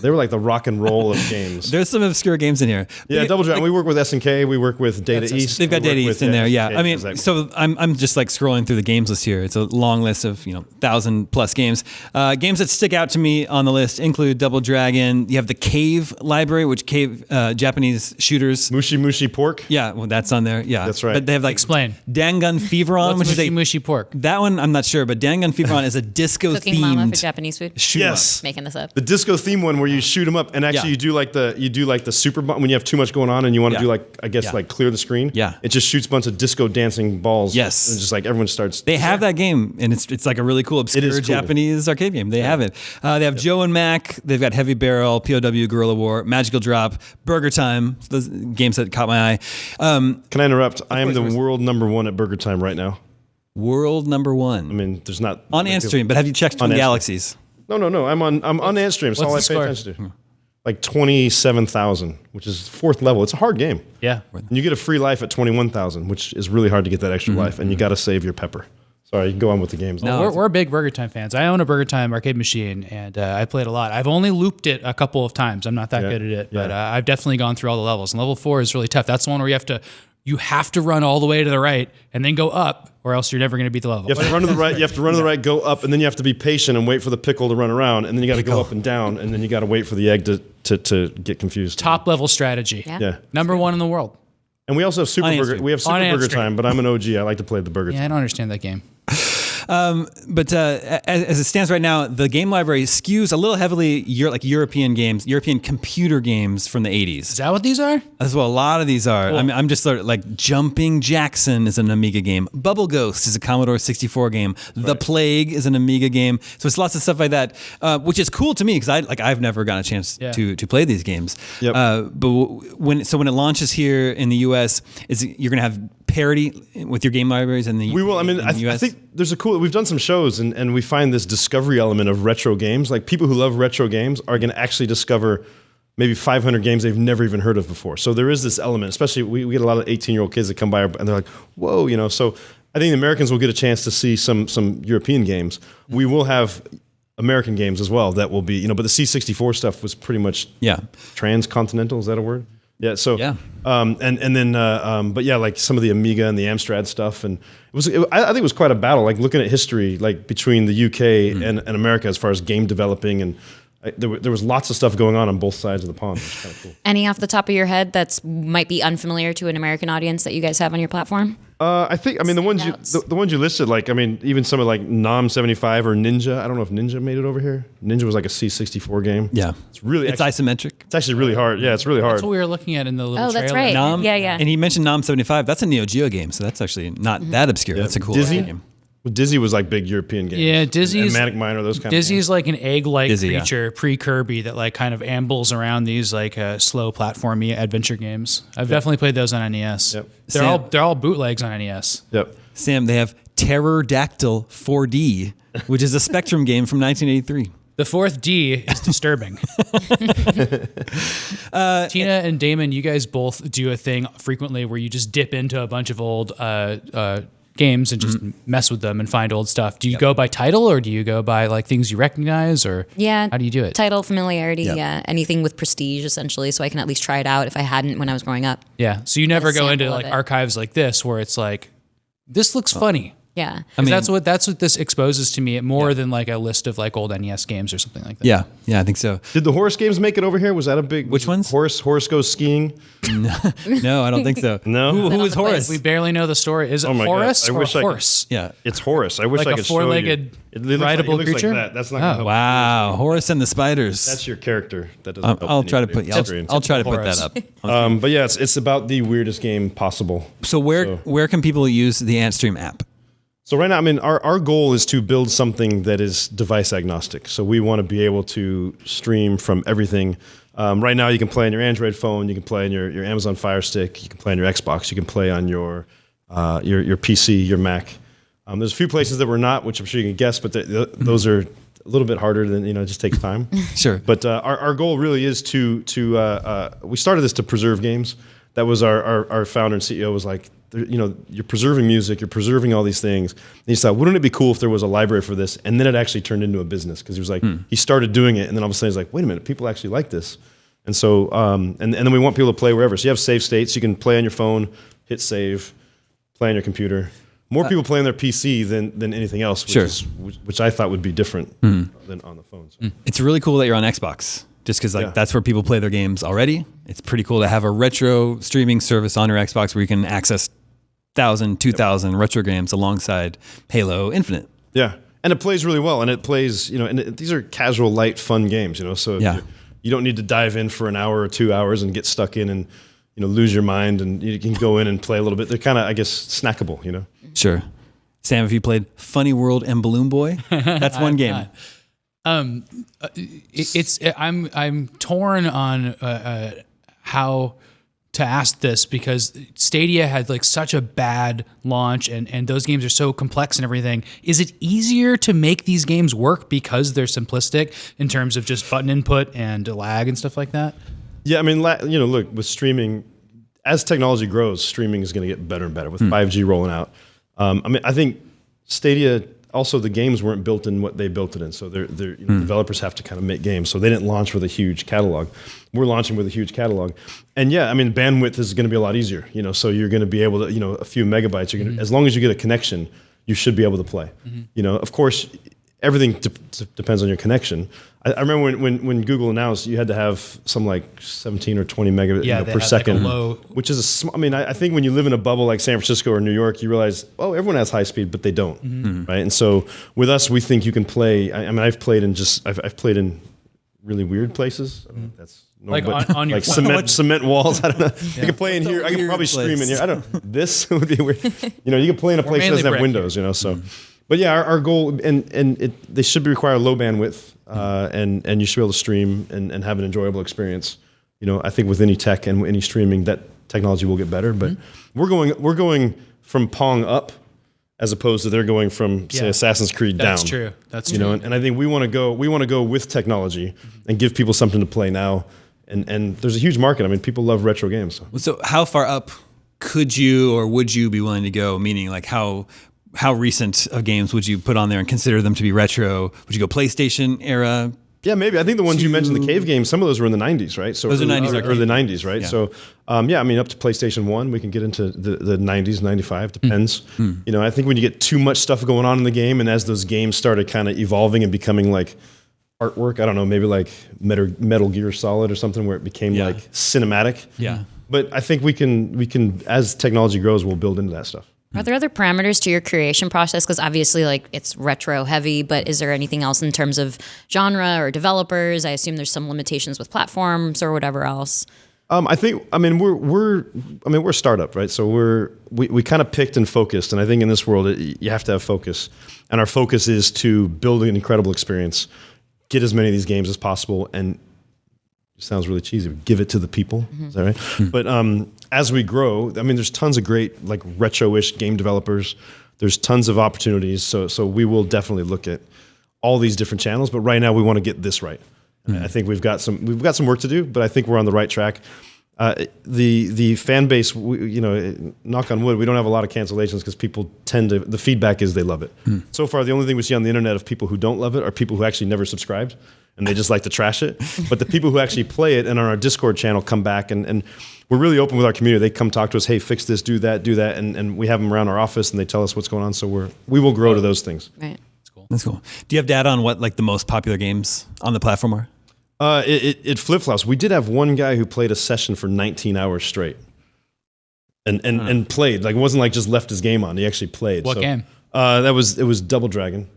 They were like the rock and roll of games. There's some obscure games in here. Yeah, Double Dragon. We work with SNK. We work with Data East. They've got we work Diddy with, in there, yeah. SNK, I mean, exactly. so I'm just like scrolling through the games list here. It's a long list of 1,000+ games. Games that stick out to me on the list include Double Dragon. You have the Cave library, which Japanese shooters. Mushi Mushi Pork. Yeah, well, that's on there. Yeah, That's right. But they have like Explain. Dangun Feveron, What's which is mushy a mushy pork? that one I'm not sure, but Dangun Feveron is a disco Cooking Mama for themed Japanese food. shoot 'em up. Yes. Making this up. The disco theme one where you shoot them up, and actually Yeah. you do like the super when you have too much going on and you want to Yeah. do like I guess Yeah. like clear the screen. Yeah. It just shoots a bunch of disco dancing balls. Yes. And just like everyone starts. They have that game, and it's like a really cool, obscure is cool. Japanese arcade game. They have it. They have Joe and Mac. They've got Heavy Barrel, POW, Guerrilla War, Magical Drop, Burger Time. Those games that caught my eye. Can I interrupt? I am course, the of course. world #1 at Burger Time right now. World number one I mean, there's not on Antstream. But have you checked On Twin Antstream. Galaxies? No. I'm on Antstream. That's all I what's the pay score? attention to. Like 27,000, which is 4th level. It's a hard game. Yeah. And you get a free life at 21,000, which is really hard to get that extra life, and you got to save your pepper. Sorry, you can go on with the games. No. We're big Burger Time fans. I own a Burger Time arcade machine, and I played a lot. I've only looped it a couple of times. I'm not that good at it, but I've definitely gone through all the levels. And level 4 is really tough. That's the one where you have to run all the way to the right and then go up, or else you're never going to beat the level. You have to run to the right. You have to run to the right, go up, and then you have to be patient and wait for the pickle to run around, and then you got to go up and down, and then you got to wait for the egg to get confused. Top level strategy. Yeah. Yeah. number 1 in the world. And we also have Super On Burger. Antstream. We have Super On Burger Antstream. Time, but I'm an OG. I like to play the Burger Yeah, Time. I don't understand that game. But as it stands right now, the game library skews a little heavily European games, European computer games from the 80s. Is that what these are? That's what a lot of these are. I mean, I'm just sort of like Jumping Jackson is an Amiga game. Bubble Ghost is a Commodore 64 game. The Plague is an Amiga game. So it's lots of stuff like that, which is cool to me because I've never gotten a chance Yeah. to play these games. Yep. But when it launches here in the U.S., you're going to have parity with your game libraries in the We will. I mean, in I the US? think there's a cool. We've done some shows, and we find this discovery element of retro games. Like people who love retro games are going to actually discover maybe 500 games they've never even heard of before. So there is this element. Especially we get a lot of 18-year-old kids that come by and they're like, "Whoa," So I think the Americans will get a chance to see some European games. We will have American games as well that will be, but the C64 stuff was pretty much transcontinental. Is that a word? Yeah. So Yeah. but yeah, like some of the Amiga and the Amstrad stuff, and I think it was quite a battle. Like looking at history, like between the UK and America as far as game developing, and there was lots of stuff going on both sides of the pond. Which is kind of cool. Any off the top of your head that's might be unfamiliar to an American audience that you guys have on your platform? I think, I mean, the ones Standouts. the ones you listed, like, I mean, even some of like Nom 75 or Ninja. I don't know if Ninja made it over here. Ninja was like a C64 game. Yeah. It's really It's actually, isometric. it's actually really hard. Yeah, it's really hard. That's what we were looking at in the little Oh, trailer. that's right. Nom, Yeah. And he mentioned Nom 75. That's a Neo Geo game, so that's actually not that obscure. That's a cool Dizzy? game. Well, Dizzy was like big European games. Yeah, Dizzy's- and Manic Miner, those kind of Dizzy's like an egg-like Dizzy, yeah. creature, pre-Kirby, that like kind of ambles around these like slow platformy adventure games. I've definitely played those on NES. Yep. They're all bootlegs on NES. Yep. Sam, they have Pterodactyl 4D, which is a Spectrum game from 1983. The fourth D is disturbing. Tina and Damon, you guys both do a thing frequently where you just dip into a bunch of old games and just mess with them and find old stuff. Do you go by title or do you go by like things you recognize or Yeah. how do you do it? Title, familiarity, Yeah. yeah. Anything with prestige, essentially, so I can at least try it out if I hadn't when I was growing up. Yeah. So you never go into sample like of it. archives like this where it's like, this looks funny. Yeah. 'Cause that's what this exposes to me more than like a list of like old NES games or something like that. Yeah, I think so. Did the Horace games make it over here? Was that a big? Which ones? Horace goes skiing. No, I don't think so. No? Who on is the place? Horace? We barely know the story. Is it Oh my God. Horace I or wish I could- horse? Yeah. It's Horace. I wish Like I a could show you. four-legged It looks rideable it looks creature? Like that. That's not gonna help. Wow, Horace and the Spiders. That's your character. That doesn't help I'll try to anybody put. on the screen. I'll try to put Horace. that up. But yeah, it's about the weirdest game possible. So where can people use the AntStream app? So right now, I mean, our goal is to build something that is device agnostic. So we want to be able to stream from everything. Right now, you can play on your Android phone, you can play on your Amazon Fire Stick, you can play on your Xbox, you can play on your PC, your Mac. There's a few places that we're not, which I'm sure you can guess, but those are a little bit harder than, it just takes time. Sure. But our goal really is to we started this to preserve games. That was our founder and CEO was like, you're preserving music, you're preserving all these things. And he thought, wouldn't it be cool if there was a library for this? And then it actually turned into a business because he was like, he started doing it, and then all of a sudden he's like, wait a minute, people actually like this. And so, and then we want people to play wherever. So you have save states, you can play on your phone, hit save, play on your computer. More people play on their PC than anything else, which I thought would be different than on the phone. So. It's really cool that you're on Xbox, just because Yeah. that's where people play their games already. It's pretty cool to have a retro streaming service on your Xbox where you can access 1,000, 2,000 retro games alongside Halo Infinite. Yeah, and it plays really well, and it plays, these are casual, light, fun games, so Yeah. you don't need to dive in for an hour or 2 hours and get stuck in and, lose your mind, and you can go in and play a little bit. They're kind of, I guess, snackable, Sure. Sam, have you played Funny World and Balloon Boy? That's one game. I'm torn on how to ask this because Stadia had like such a bad launch and those games are so complex and everything. Is it easier to make these games work because they're simplistic in terms of just button input and lag and stuff like that? Yeah, I mean, look, with streaming, as technology grows, streaming is going to get better and better with 5G rolling out. I think Stadia, also the games weren't built in what they built it in. So developers have to kind of make games. So they didn't launch with a huge catalog. We're launching with a huge catalog. And yeah, I mean, bandwidth is going to be a lot easier. So you're going to be able to, a few megabytes, you're gonna, as long as you get a connection, you should be able to play. Of course, everything depends on your connection. I remember when Google announced you had to have some like 17 or 20 megabits they per had second, like a low. which is I think when you live in a bubble like San Francisco or New York, you realize, oh, everyone has high speed, but they don't, right? And so with us, we think you can play. I've played in really weird places. I mean, that's Like but on your like phone. cement walls. I don't know. I can play in here. I can weird probably stream in place. here. I don't. This would be weird. You can play in a place that mainly doesn't have brick windows. So. But yeah, our goal they should require low bandwidth, and you should be able to stream and have an enjoyable experience. I think with any tech and any streaming, that technology will get better. But we're going from Pong up, as opposed to they're going from say Assassin's Creed down. That's true. That's true. And I think we want to go with technology and give people something to play now. And there's a huge market. I mean, people love retro games. So how far up could you or would you be willing to go? Meaning like how recent of games would you put on there and consider them to be retro? Would you go PlayStation era? Yeah, maybe. I think the ones you mentioned, the cave games, some of those were in the 90s, right? So Those are 90s or arcade the 90s, right? Yeah. So, I mean, up to PlayStation 1, we can get into the 90s, 95, depends. I think when you get too much stuff going on in the game, and as those games started kind of evolving and becoming like artwork, I don't know, maybe like Metal Gear Solid or something where it became like cinematic. Yeah. But I think we can, as technology grows, we'll build into that stuff. Are there other parameters to your creation process? Because obviously, like, it's retro heavy, but is there anything else in terms of genre or developers? I assume there's some limitations with platforms or whatever else. We're a startup, right? So we kind of picked and focused, and I think in this world you have to have focus, and our focus is to build an incredible experience, get as many of these games as possible, and it sounds really cheesy, but give it to the people. Is that right? But as we grow, there's tons of great like retro-ish game developers. There's tons of opportunities, so we will definitely look at all these different channels. But right now, we want to get this right. I think we've got some work to do, but I think we're on the right track. The fan base, knock on wood, we don't have a lot of cancellations because people the feedback is they love it. So far, the only thing we see on the internet of people who don't love it are people who actually never subscribed and they just like to trash it. But the people who actually play it and on our Discord channel come back and we're really open with our community. They come talk to us, hey, fix this, do that. And we have them around our office and they tell us what's going on. So we will grow to those things. Right. That's cool. Do you have data on what like the most popular games on the platform are? It flip-flops. We did have one guy who played a session for 19 hours straight and played. Like, it wasn't like just left his game on. He actually played. What game? It was Double Dragon.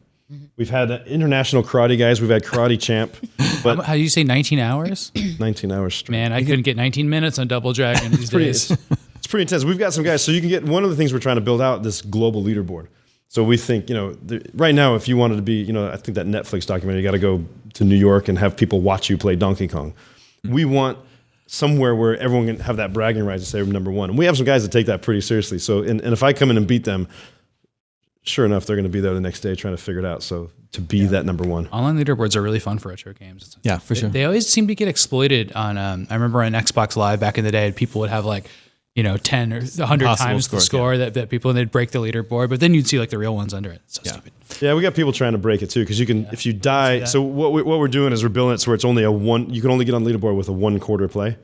We've had international karate guys. We've had Karate Champ. But How do you say 19 hours? 19 hours straight. Man, I couldn't get 19 minutes on Double Dragon these days. It's pretty intense. We've got some guys. So you can get one of the things we're trying to build out, this global leaderboard. So we think, right now, if you wanted to be, I think that Netflix documentary, you got to go to New York and have people watch you play Donkey Kong. We want somewhere where everyone can have that bragging right to say we're number one. And we have some guys that take that pretty seriously. So, and if I come in and beat them, sure enough, they're going to be there the next day trying to figure it out. So to be that number one. Online leaderboards are really fun for retro games. Yeah, for sure. They always seem to get exploited on, I remember on Xbox Live back in the day, people would have like, 10 or 100 Impossible times the score that people, and they'd break the leaderboard, but then you'd see like the real ones under it. So stupid. Yeah, we got people trying to break it too, because you can, if you die, so what we're doing is we're building it so it's only you can only get on leaderboard with a 1 quarter play.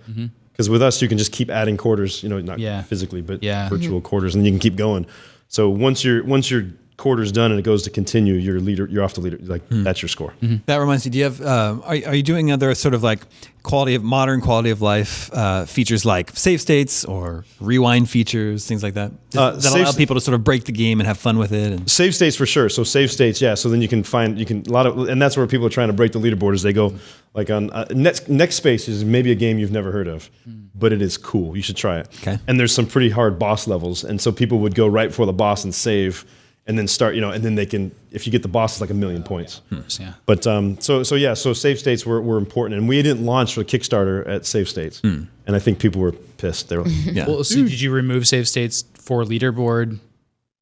Because with us, you can just keep adding quarters, not physically, but virtual quarters, and you can keep going. So once your quarter's done and it goes to continue, you're off the leader. Like that's your score. That reminds me. Do you have? Are you doing other sort of like modern quality of life features like save states or rewind features, things like that? Does that allow people to sort of break the game and have fun with it? And save states for sure. So save states, yeah. So then you can and that's where people are trying to break the leaderboard. Is they go like on next space is maybe a game you've never heard of, but it is cool. You should try it. Okay. And there's some pretty hard boss levels, and so people would go right before the boss and save. And then start, and then they can, if you get the boss, it's like 1,000,000 points. Yeah. But so save states were important, and we didn't launch for Kickstarter at save states, and I think people were pissed. They were like, Well, so did you remove save states for leaderboard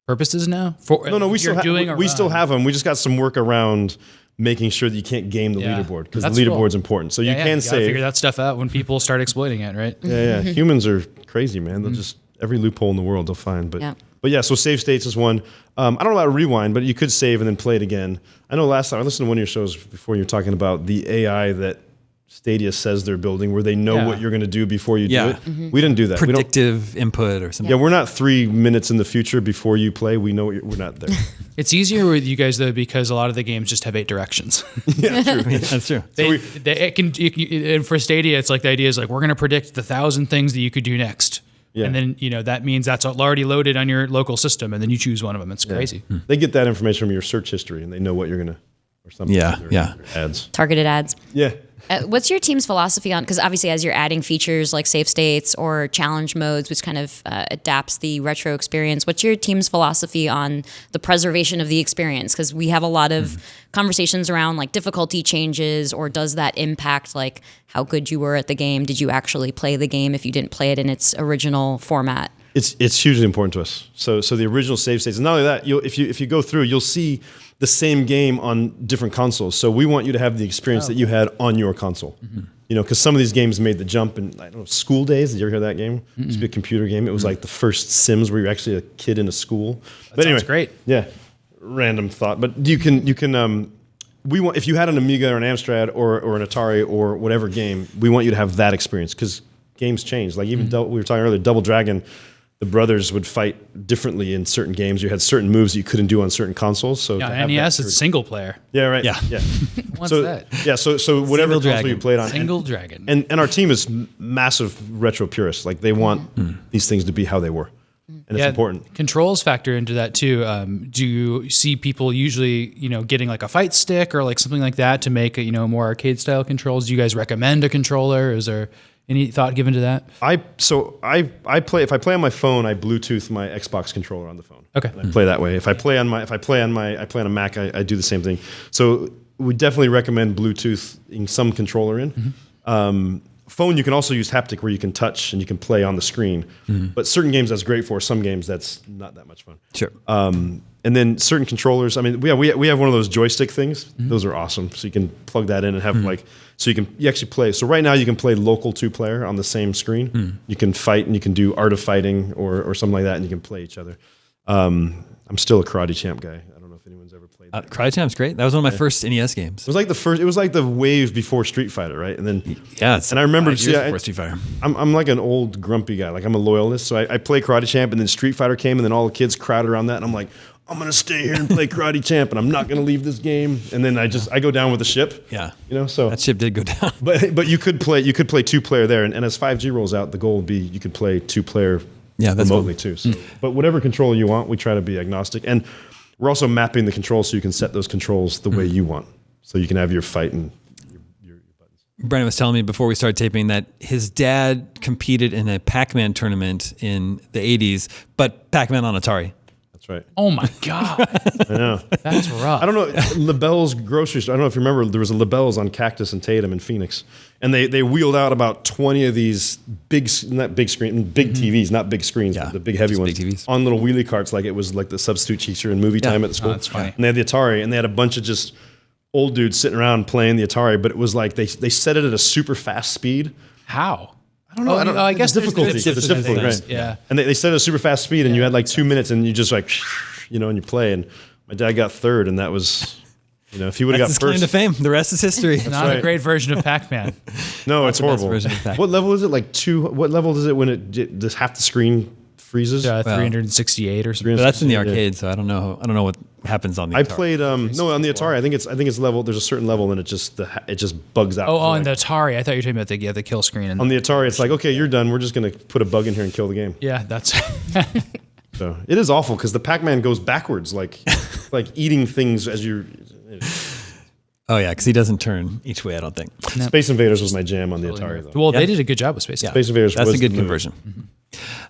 purposes now? No, we still have them. We just got some work around making sure that you can't game the leaderboard, because the leaderboard's important. So you can save. Figure that stuff out when people start exploiting it, right? Yeah. Humans are crazy, man. They'll just every loophole in the world they'll find. But yeah, so save states is one. I don't know about rewind, but you could save and then play it again. I know last time I listened to one of your shows before, you were talking about the AI that Stadia says they're building, where they know what you're going to do before you do it. We didn't do that. Predictive input or something. Yeah, we're not 3 minutes in the future before you play. We know we're not there. It's easier with you guys though, because a lot of the games just have 8 directions. Yeah, true. That's true. And for Stadia, it's like the idea is like, we're going to predict the 1,000 things that you could do next. Yeah. And then, that means that's already loaded on your local system, and then you choose one of them. It's crazy. They get that information from your search history, and they know what you're going to, or something. Yeah. Ads. Targeted ads. Yeah. What's your team's philosophy on, because obviously as you're adding features like save states or challenge modes, which kind of adapts the retro experience, what's your team's philosophy on the preservation of the experience? Because we have a lot of conversations around like difficulty changes, or does that impact like how good you were at the game? Did you actually play the game if you didn't play it in its original format? It's hugely important to us. So the original save states, and not only that, if you go through, you'll see the same game on different consoles. So we want you to have the experience that you had on your console. Because some of these games made the jump in, I don't know, School Days. Did you ever hear that game? It used to be a computer game. It was like the first Sims where you're actually a kid in a school. But anyway, great. Yeah, random thought. But you can. We want, if you had an Amiga or an Amstrad or an Atari or whatever game, we want you to have that experience, because games change. Like even we were talking earlier, Double Dragon. The brothers would fight differently in certain games. You had certain moves that you couldn't do on certain consoles. So NES, it's single player. Yeah, right. Yeah. What's that? Yeah, so whatever console you played on. Single Dragon. And our team is massive retro purists. Like they want these things to be how they were. and it's important. Controls factor into that too. Do you see people usually, getting like a fight stick or like something like that to make more arcade style controls? Do you guys recommend a controller? Is there any thought given to that? I play if I play on my phone, I Bluetooth my Xbox controller on the phone. Okay. And I play that way. If I play on a Mac, I do the same thing. So we definitely recommend Bluetoothing some controller in. Phone, you can also use haptic where you can touch and you can play on the screen. But certain games that's great for. Some games that's not that much fun. Sure. And then certain controllers. I mean, we have one of those joystick things. Those are awesome. So you can plug that in and have you actually play. So right now you can play local 2-player on the same screen. You can fight and you can do Art of Fighting or something like that, and you can play each other. I'm still a Karate Champ guy. I don't know if anyone's ever played that. Karate Champ's great. That was one of my first NES games. It was like the wave before Street Fighter, right? And then and I remember before Street Fighter. I'm like an old grumpy guy. Like I'm a loyalist, so I play Karate Champ, and then Street Fighter came, and then all the kids crowded around that, and I'm like, I'm gonna stay here and play Karate Champ, and I'm not gonna leave this game. And then I go down with the ship. Yeah, So that ship did go down. But you could play 2-player there, and as 5G rolls out, the goal would be you could play 2-player remotely too. So, but whatever controller you want, we try to be agnostic, and we're also mapping the controls so you can set those controls the way you want, so you can have your fight and your buttons. Brandon was telling me before we started taping that his dad competed in a Pac-Man tournament in the 80s, but Pac-Man on Atari. That's right. Oh my God. I know. That's rough. I don't know. LaBelle's grocery store. I don't know if you remember, there was a LaBelle's on Cactus and Tatum in Phoenix. And they wheeled out about 20 of these big TVs, not big screens, but the big heavy ones, big TVs. on little wheelie carts like it was like the substitute teacher in movie time at the school. that's funny. And they had the Atari, and they had a bunch of just old dudes sitting around playing the Atari, but it was like they set it at a super fast speed. How? I don't know. I guess there's difficulty. different It's difficult, things. right? Yeah. And they set it at a super fast speed, and you had like 2 minutes, and you just and you play. And my dad got third, and that was, if he would have got That's his claim first. to fame. The rest is history. Not a great version of Pac-Man. No, it's the best horrible. version of Pac-Man. What level is it? What level is it when just half the screen freezes? 368 or something. But that's in the arcade, so I don't know what happens on the I Atari. played on the Atari. I think it's level. There's a certain level, and it just bugs out. On the Atari. I thought you were talking about the kill screen. On the Atari, it's like, okay, you're done. We're just gonna put a bug in here and kill the game. Yeah, that's. So it is awful because the Pac-Man goes backwards, like eating things as you're. Oh yeah, because he doesn't turn each way. I don't think. Space Invaders was my jam on the Atari, though. Well, they did a good job with Space. Yeah. Space Invaders. That's was a good the move. conversion.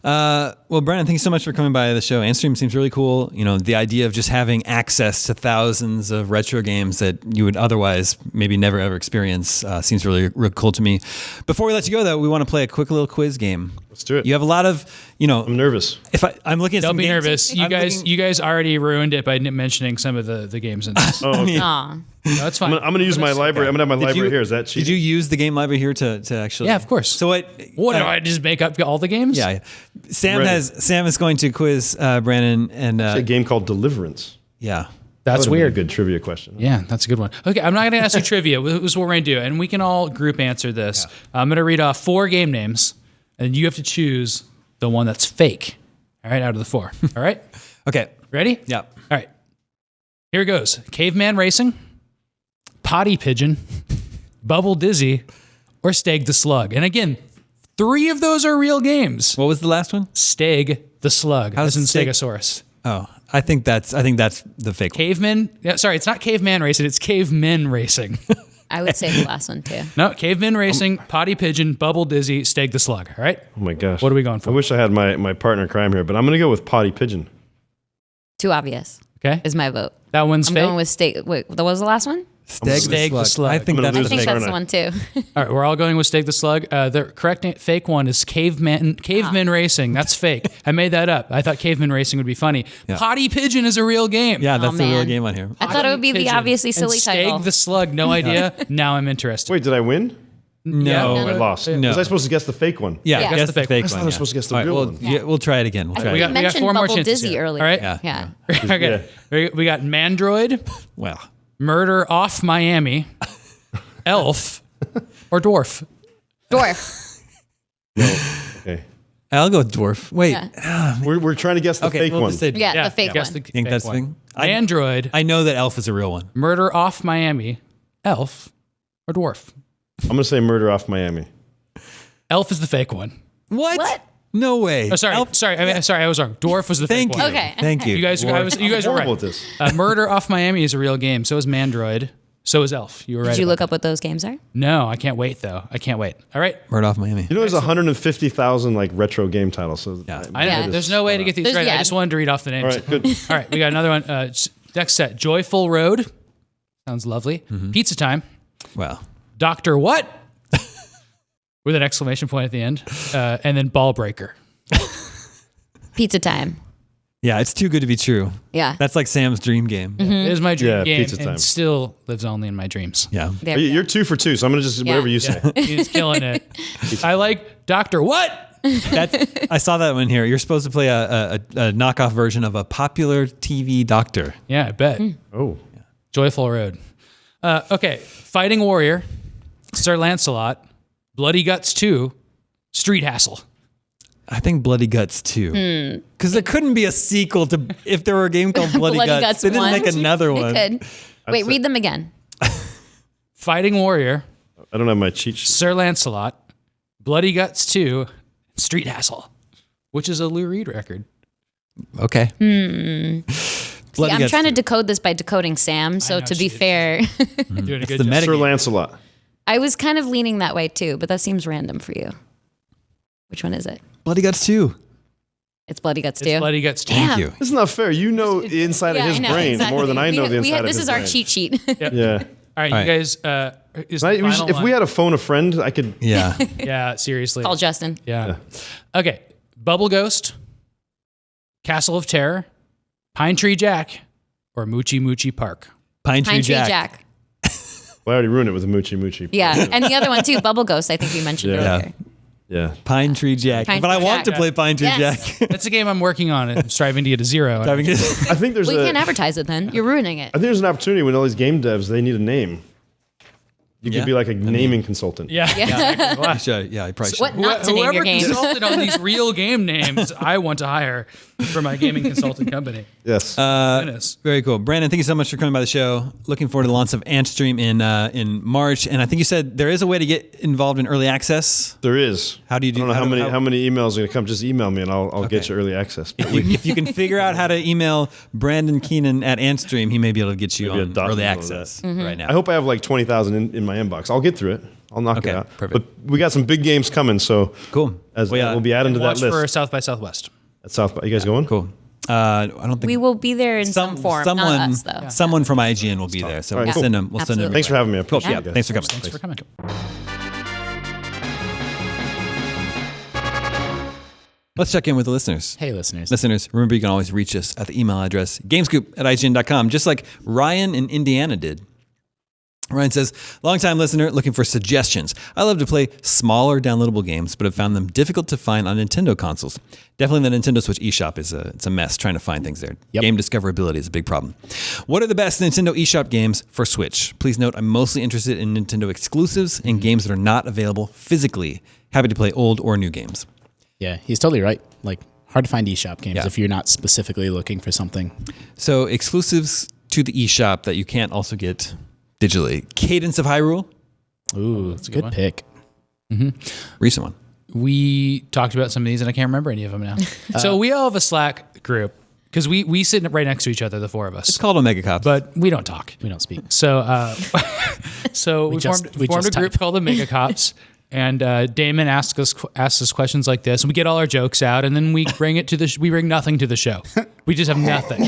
Well, Brandon, thank you so much for coming by the show. Andstream seems really cool. The idea of just having access to thousands of retro games that you would otherwise maybe never ever experience seems really, really cool to me. Before we let you go, though, we want to play a quick little quiz game. Let's do it. You have a lot of, I'm nervous. If I'm looking at Don't some be games, nervous. You guys already ruined it by mentioning some of the games in this. Aw. No, that's fine. I'm going to use my library. I'm going to have my library here. Is that cheating? Did you use the game library here to actually? Yeah, of course. So what? What do I just make up all the games? Yeah. Sam Ready. Sam is going to quiz Brandon and a game called Deliverance? yeah. That's That would've been weird. a good trivia question. Yeah, that's a good one. Okay, I'm not going to ask you trivia. This is what we're going to do, and we can all group answer this. I'm going to read off 4 game names, and you have to choose the one that's fake. All right, out of the 4. All right, Okay. ready? Yeah. All right. Here it goes: Caveman Racing, Potty Pigeon, Bubble Dizzy, or Steg the Slug. And again, 3 of those are real games. What was the last one? Steg the Slug, How's as in Steg- Stegosaurus. Oh, I think that's the fake one. Caveman. Yeah, sorry, it's not Caveman Racing. It's Cavemen Racing. I would say the last one too. No, Caveman Racing, Potty Pigeon, Bubble Dizzy, Steg the Slug. All right. Oh my gosh. What are we going for? I wish I had my partner in crime here, but I'm going to go with Potty Pigeon. Too obvious Okay. is my vote. That one's I'm fake. going with steak. Wait, what was the last one? Steg the Slug. I think I'm gonna that's lose I the think fake this that's one. the one too. All right, we're all going with Steg the Slug. The correct fake one is Caveman Racing. That's fake. I made that up. I thought Caveman Racing would be funny. Yeah. Potty Pigeon is a real game. Yeah, that's the real man. game on here. I thought it would be the Pigeon. obviously silly and title. Steg the Slug. No idea. Now I'm interested. Wait, did I win? No. I lost. No. Was I supposed to guess the fake one? Yeah, Yeah. guess the fake I one. thought I was supposed to guess the All right, real well, one. yeah, we'll try it again. We'll try we it again. got 4 more Bubble chances Dizzy here. earlier. All right. Yeah. Okay. We got Mandroid, Well, Murder Off Miami, Elf, or Dwarf. Dwarf. Okay. I'll go with dwarf. Wait, Yeah. We're trying to guess the okay, fake we'll one. just say Yeah, the fake guess one. the think that's fake one. thing. I Android, know that Elf is a real one. Murder Off Miami, Elf, or Dwarf. I'm going to say Murder Off Miami. Elf is the fake one. What? What? No way. Oh, sorry, I was wrong. Dwarf was the third Thank you. one. Okay. Thank you. You guys were horrible right. at this. Murder Off Miami is a real game. So is Mandroid. So is Elf. You were right. Did you about look up what those games are? that. No, I can't wait though. I can't wait. All right. Murder Off Miami. You know, there's 150,000 like retro game titles. So I know. Yeah. There's no way to get these There's- right. I yeah. just wanted to read off the All names. right, good. All right, we got another one. Next set, Joyful Road. Sounds lovely. Pizza Time. Wow. Doctor What? With an exclamation point at the end. And then Ball Breaker. Pizza Time. Yeah, it's too good to be true. Yeah. That's like Sam's dream game. It is my dream Yeah, game Pizza Time. and still lives only in my dreams. Yeah. There we go. You're 2 for 2, so I'm gonna just whatever you say. He's killing it. I like Doctor What? I saw that one here. You're supposed to play a knockoff version of a popular TV doctor. Yeah, I bet. Oh, Joyful Road. Okay, Fighting Warrior, Sir Lancelot, Bloody Guts 2, Street Hassle. I think Bloody Guts 2. Because there couldn't be a sequel to if there were a game called Bloody, Guts. They didn't one. make another They one. could. Wait, read them again. Fighting Warrior, I don't have my cheat sheet. Sir Lancelot, Bloody Guts 2, Street Hassle, which is a Lou Reed record. Okay. See, Bloody I'm Guts trying to 2. decode this by decoding Sam. So know, to be she- fair, Doing a good the job. meta- Sir Lancelot. I was kind of leaning that way too, but that seems random for you. Which one is it? Bloody Guts 2. It's Bloody Guts It's 2. Bloody Guts 2. Damn. Thank you. This is not fair. You know the inside of Yeah, his I know, brain exactly. more than I know the inside of This his is our brain. cheat sheet. Yeah. All right, All you guys. Is the final If we one- had a phone a friend, I could. Yeah. yeah, seriously. Call Justin. Yeah. Okay. Bubble Ghost, Castle of Terror, Pine Tree Jack, or Moochie Moochie Park. Pine Tree Pine Tree Jack. Jack. Well, I already ruined it with the Moochie Moochie. Yeah. And the other one too, Bubble Ghost, I think we mentioned Yeah. earlier. Yeah. Pine Tree Jack. Pine but I Tree want Jack. to play Pine Tree Yes. Jack. That's a game I'm working on and striving to get to 0. I think there's We a. can't advertise it then. You're ruining it. I think there's an opportunity when all these game devs they need a name. You Yeah. could be like a naming consultant. yeah. I probably should. What not to name Whoever your game? consulted on these real game names, I want to hire for my gaming consulting company. Yes. Goodness. Very cool. Brandon, thank you so much for coming by the show. Looking forward to the launch of Antstream in March. And I think you said there is a way to get involved in early access. there is. How do you do- I don't know how do- how many emails are going to come. Just email me and I'll get Okay. you early access. If you can figure out how to email Brandon Keenan at Antstream, he may be able to get you Maybe a on dot early in the middle of access Mm-hmm. right now. I hope I have like 20,000 in my inbox. I'll get through it. I'll knock Okay, it out. perfect. But we got some big games coming, so Cool. we'll be adding to that Watch for list South by Southwest. at South by. You guys going? Cool. I don't think We will be there in some form. someone, Not us though. someone from IGN will be there. So All right, we'll cool. send them. We'll send them. Absolutely. Thanks for having me. I Cool. appreciate Yeah. it, guys. Thanks for coming. Thanks for coming. Let's check in with the listeners. Hey, listeners. Listeners, remember you can always reach us at the email address gamescoop@ign.com, just like Ryan in Indiana did. Ryan says, longtime listener looking for suggestions. I love to play smaller downloadable games, but have found them difficult to find on Nintendo consoles. Definitely the Nintendo Switch eShop it's a mess trying to find things there. Yep. Game discoverability is a big problem. What are the best Nintendo eShop games for Switch? Please note I'm mostly interested in Nintendo exclusives and games that are not available physically. Happy to play old or new games. Yeah, he's totally right. Like, hard to find eShop games Yeah. if you're not specifically looking for something. So exclusives to the eShop that you can't also get digitally. Cadence of Hyrule, Ooh, it's a good good one. pick. recent one. We talked about some of these and I can't remember any of them now. So we all have a Slack group because we sit right next to each other, the four of us, It's called Omega Cops. but we don't talk. We don't speak. So, we just- formed, we formed a just group type. called the Mega Cops, and Damon asks us questions like this, and we get all our jokes out, and then we bring it to the. We bring nothing to the show. We just have nothing.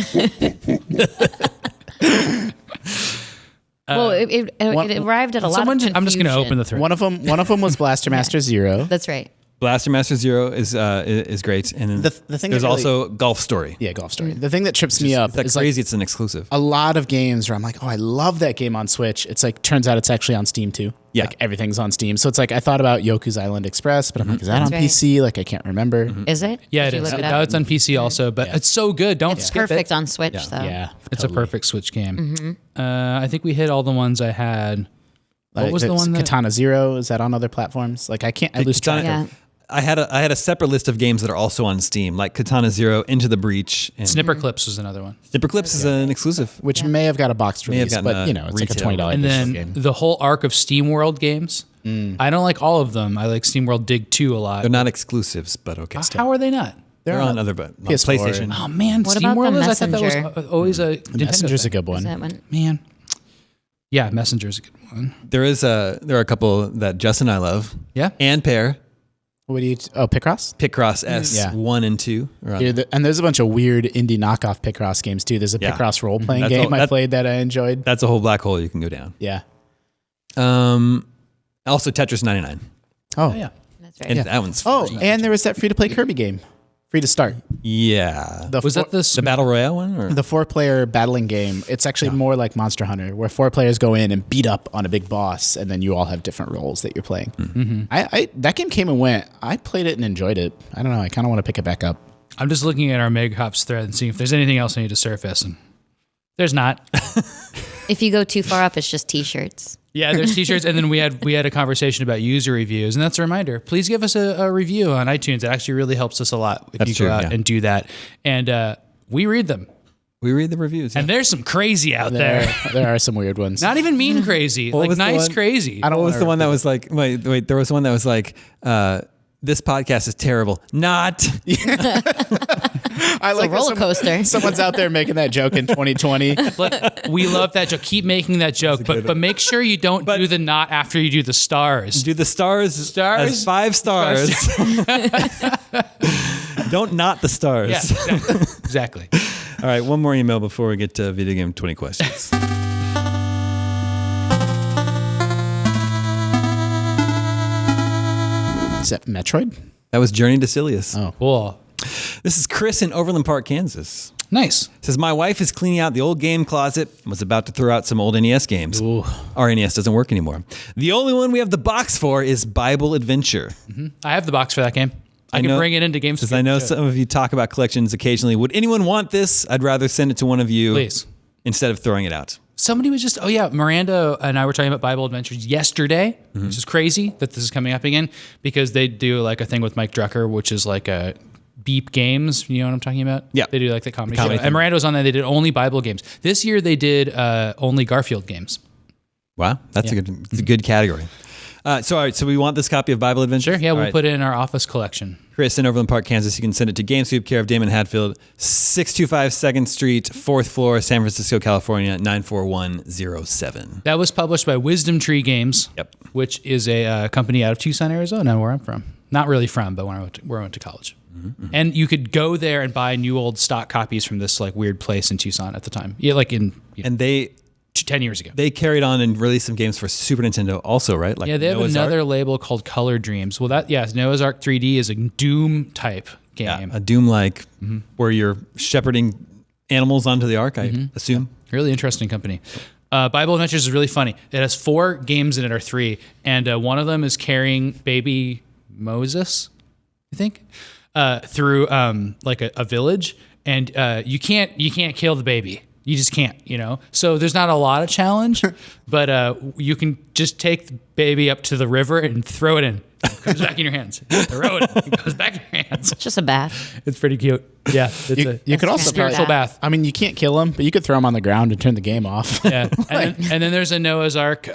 Well, it arrived at a lot of confusion. I'm just going to open the thread. One of them was Blaster Master Zero. That's right. Blaster Master Zero is great, and then The thing there's that really- also Golf Story. Yeah, Golf Story. The thing that trips me up It's that is crazy. like It's an exclusive. a lot of games where I'm like, oh, I love that game on Switch. It's like turns out it's actually on Steam too. Yeah. Like everything's on Steam. So it's like I thought about Yoku's Island Express, but I'm like, is that on That's right. PC? Like I can't remember. Is it? Yeah, it Did you is. look Now up? it's on PC also, but it's so good. Don't It's skip perfect it. on Switch though. Yeah, It's totally. a perfect Switch game. I think we hit all the ones I had. What Like, was the it's one that? Katana Zero? Is that on other platforms? Like I can't. I lose track. Katana- Yeah. I had a separate list of games that are also on Steam, like Katana Zero, Into the Breach, and Snipper Clips was another one. Snipper Clips is an exclusive. Which may have got a boxed May have release, gotten but a you know, it's like a retail $20 And then game. the whole arc of Steam World games I don't like all of them. I like SteamWorld Dig 2 a lot. They're not exclusives, but okay. How are they not? They're on other, but PS4. PlayStation. Oh man, What about SteamWorld the was? I thought that Messenger? was always a Nintendo Messenger's a thing. good one. That one. Man. Yeah, Messenger's a good one. There are a couple that Justin and I love. Yeah. And Pear, What do you? Picross. Picross S Yeah. 1 and 2. are on there. And there's a bunch of weird indie knockoff Picross games too. There's a Yeah. Picross role playing That's game all- I that- played that I enjoyed. That's a whole black hole you can go down. Yeah. Also Tetris 99. Oh. Yeah. That's right. And that one's Oh, free. and there was that free to play Kirby game, free to start. Yeah. The Was four- that the The Battle Royale one? Or? the 4-player battling game? It's actually more like Monster Hunter, where 4 players go in and beat up on a big boss, and then you all have different roles that you're playing. I that game came and went. I played it and enjoyed it. I don't know. I kind of want to pick it back up. I'm just looking at our Meg Hops thread and seeing if there's anything else I need to surface, and there's not. If you go too far up, it's just T-shirts. Yeah, there's T-shirts, and then we had a conversation about user reviews, and that's a reminder. Please give us a review on iTunes. It actually really helps us a lot if That's you true, go out yeah. and do that. And we read them, We read the reviews. and there's some crazy out there. There are some weird ones. Not even mean crazy, like was the nice one- crazy. I don't What was wanna the one that was like, wait, there was one that was like, this podcast is terrible. Not. I It's a roller coaster. Someone's out there making that joke in 2020. Like, we love that joke. Keep making that joke, but make sure you don't do the not after you do the stars. Do the stars, Stars? as 5 stars. Don't not the stars. Yeah, exactly. All right, one more email before we get to video game 20 questions. Is that Metroid? That was Journey to Silius. Oh. Cool. This is Chris in Overland Park, Kansas. Nice. Says, my wife is cleaning out the old game closet and was about to throw out some old NES games. Our NES doesn't work anymore. The only one we have the box for is Bible Adventure. I have the box for that game. I can know- bring it into games. Because I know some of you talk about collections occasionally. Would anyone want this? I'd rather send it to one of you Please. instead of throwing it out. Somebody was just, Miranda and I were talking about Bible Adventures yesterday, Mm-hmm. which is crazy that this is coming up again because they do like a thing with Mike Drucker, which is like a Beep Games. You know what I'm talking about? Yeah. They do like the comedy comedy show. thing. And Miranda was on that. They did only Bible games. This year they did only Garfield games. Wow, that's a good category. So, all right, so we want this copy of Bible Adventure? Sure. Yeah, All we'll right. put it in our office collection. Chris in Overland Park, Kansas. You can send it to GameScoop, care of Damon Hadfield, 625 2nd Street, 4th floor, San Francisco, California, 94107. That was published by Wisdom Tree Games, Yep. which is a company out of Tucson, Arizona, where I'm from. Not really from, but where I went to college. And you could go there and buy new old stock copies from this like weird place in Tucson at the time. Yeah, like in And they 10 years ago. carried on and released some games for Super Nintendo also, right? Like Yeah, they have Noah's another Ark? label called Color Dreams. Well, Noah's Ark 3D is a Doom type game. A Doom-like, where you're shepherding animals onto the ark, I assume. Really interesting company. Bible Adventures is really funny. It has 4 games in it, or 3, and one of them is carrying baby Moses, I think, through like a village, and you can't kill the baby. You just can't, So there's not a lot of challenge, but you can just take the baby up to the river and throw it in. It comes back in your hands. Throw it. It goes back in your hands. It's just a bath. It's pretty cute. Yeah, it's You could also spiritual probably- bath. I mean, you can't kill them, but you could throw them on the ground and turn the game off. Yeah, and then there's a Noah's Ark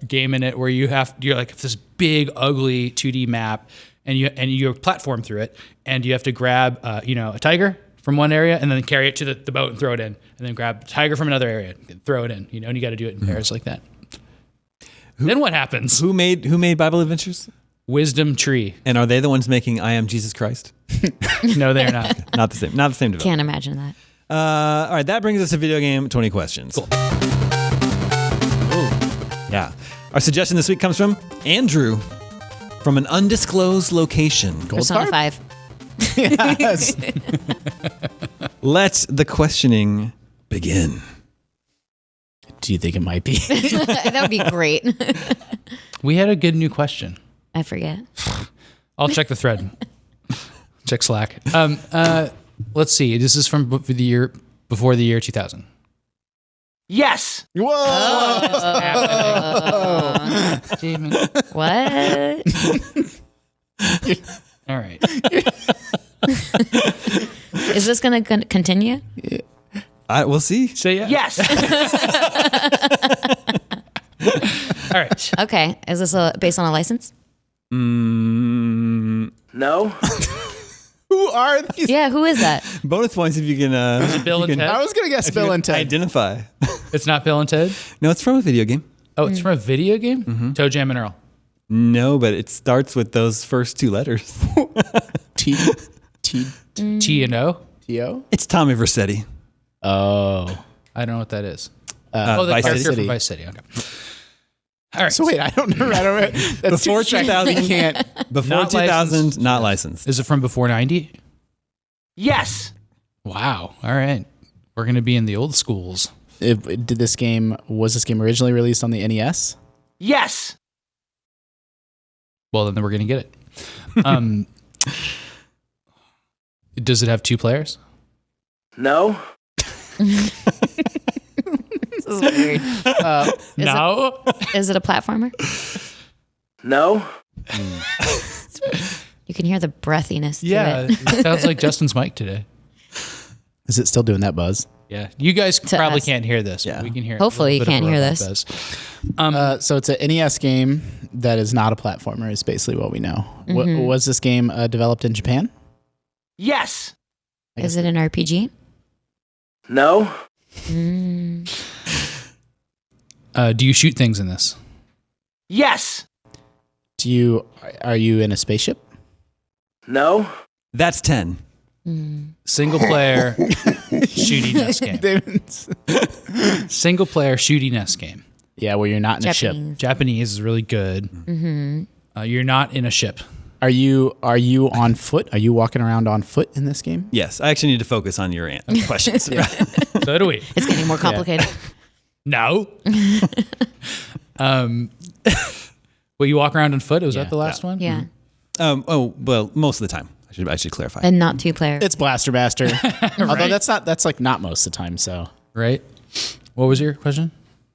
game in it where you're like this big ugly 2D map, and you platform through it, and you have to grab a tiger from one area and then carry it to the boat and throw it in, and then grab the tiger from another area and throw it in. And you got to do it in pairs like that. Then what happens? Who made Bible Adventures? Wisdom Tree. And are they the ones making I Am Jesus Christ? No, they're not. Not the same developer. Can't imagine that. All right, that brings us to video game 20 questions. Cool. Yeah. Our suggestion this week comes from Andrew from an undisclosed location. Persona 5. Yes. Let the questioning begin. Do you think it might be? That would be great. We had a good new question. I forget. I'll check the thread. Check Slack. Let's see. This is from before the year 2000. Yes. Whoa! Steven. What? All right. Is this going to continue? We'll see. Say yeah. Yes. All right. Okay. Is this based on a license? No. Who are these? Yeah. Who is that? Bonus points if you can. Bill you and can Ted? I was gonna guess Bill and Ted. identify. It's not Bill and Ted? No, it's from a video game. Oh, it's from a video game? Toe Jam and Earl. No, but it starts with those first two letters. T T T and O? T O. It's Tommy Vercetti. Oh. I don't know what that is. Vice character City. from Vice City. Okay. All right. So wait, I don't know. That's Before too strange. 2000, We can't. Before Not 2000, licensed. not licensed. Is it from before 90? Yes. Wow. All right. We're going to be in the old schools. Was this game originally released on the NES? Yes. Well, then we're going to get it. Does it have 2 players? No. This is weird. No. Is it a platformer? No. You can hear the breathiness to Yeah. it. It sounds like Justin's mic today. Is it still doing that buzz? Yeah. You guys probably us. can't hear this. Yeah. But we can hear it. Hopefully A you little bit can't of a hear robot this. does. So it's an NES game that is not a platformer. Is basically what we know. Was this game developed in Japan? Yes. Is it an RPG? No. Do you shoot things in this? Yes. Are you in a spaceship? No. That's 10. Single player shooting NES game. Single player shooting NES game. Yeah, where you're not in a ship. Japanese. Japanese is really good. You're not in a ship. Are you on foot? Are you walking around on foot in this game? Yes, I actually need to focus on your questions. So do we. It's getting more complicated. No. Well, you walk around on foot? Was that the last one? Yeah. Well, most of the time. I should clarify. And not 2 players. It's Blaster Master. Although that's like not most of the time. So Right. What was your question?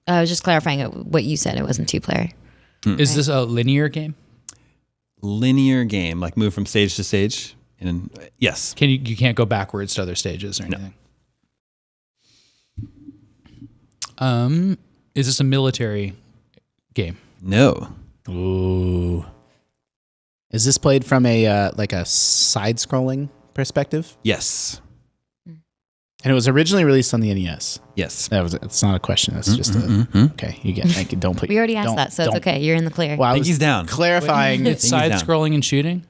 I was just clarifying what you said. It wasn't 2 player. Is this a linear game? Linear game, like move from stage to stage. And yes, You can't go backwards to other stages or anything? Is this a military game? no, ooh. Is this played from a like a side-scrolling perspective? yes, And it was originally released on the NES. yes. It's not a question. That's just okay. You get. Thank you. Don't put. We already asked don't- that, so it's don't- okay. You're in the clear. Well, I was Pinky's down. clarifying. It's Things down. side-scrolling and shooting?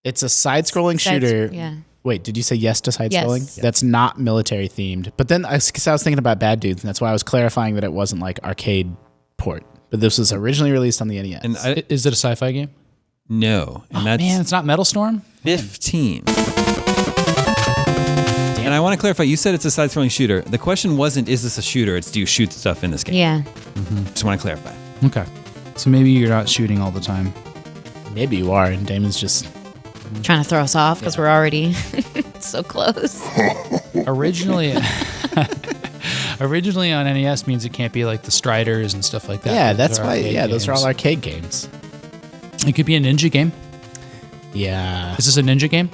It's a side-scrolling shooter. Yeah. Wait, did you say yes to side-scrolling? Yes. That's not military themed. But then, because I was thinking about Bad Dudes, and that's why I was clarifying that it wasn't like arcade port. But this was originally released on the NES. And Is it a sci-fi game? no, and that's Man, it's not Metal Storm? 15. And I want to clarify. You said it's a side-scrolling shooter. The question wasn't, "Is this a shooter?" It's, "Do you shoot stuff in this game?" Yeah. Just want to clarify. Okay. So maybe you're not shooting all the time. Maybe you are, and Damon's just. Trying to throw us off because we're already so close. Originally on NES means it can't be like the Striders and stuff like that. Yeah, that's Those are why. arcade Yeah, those are all games. arcade games. It could be a ninja game. Yeah. Is this a ninja game?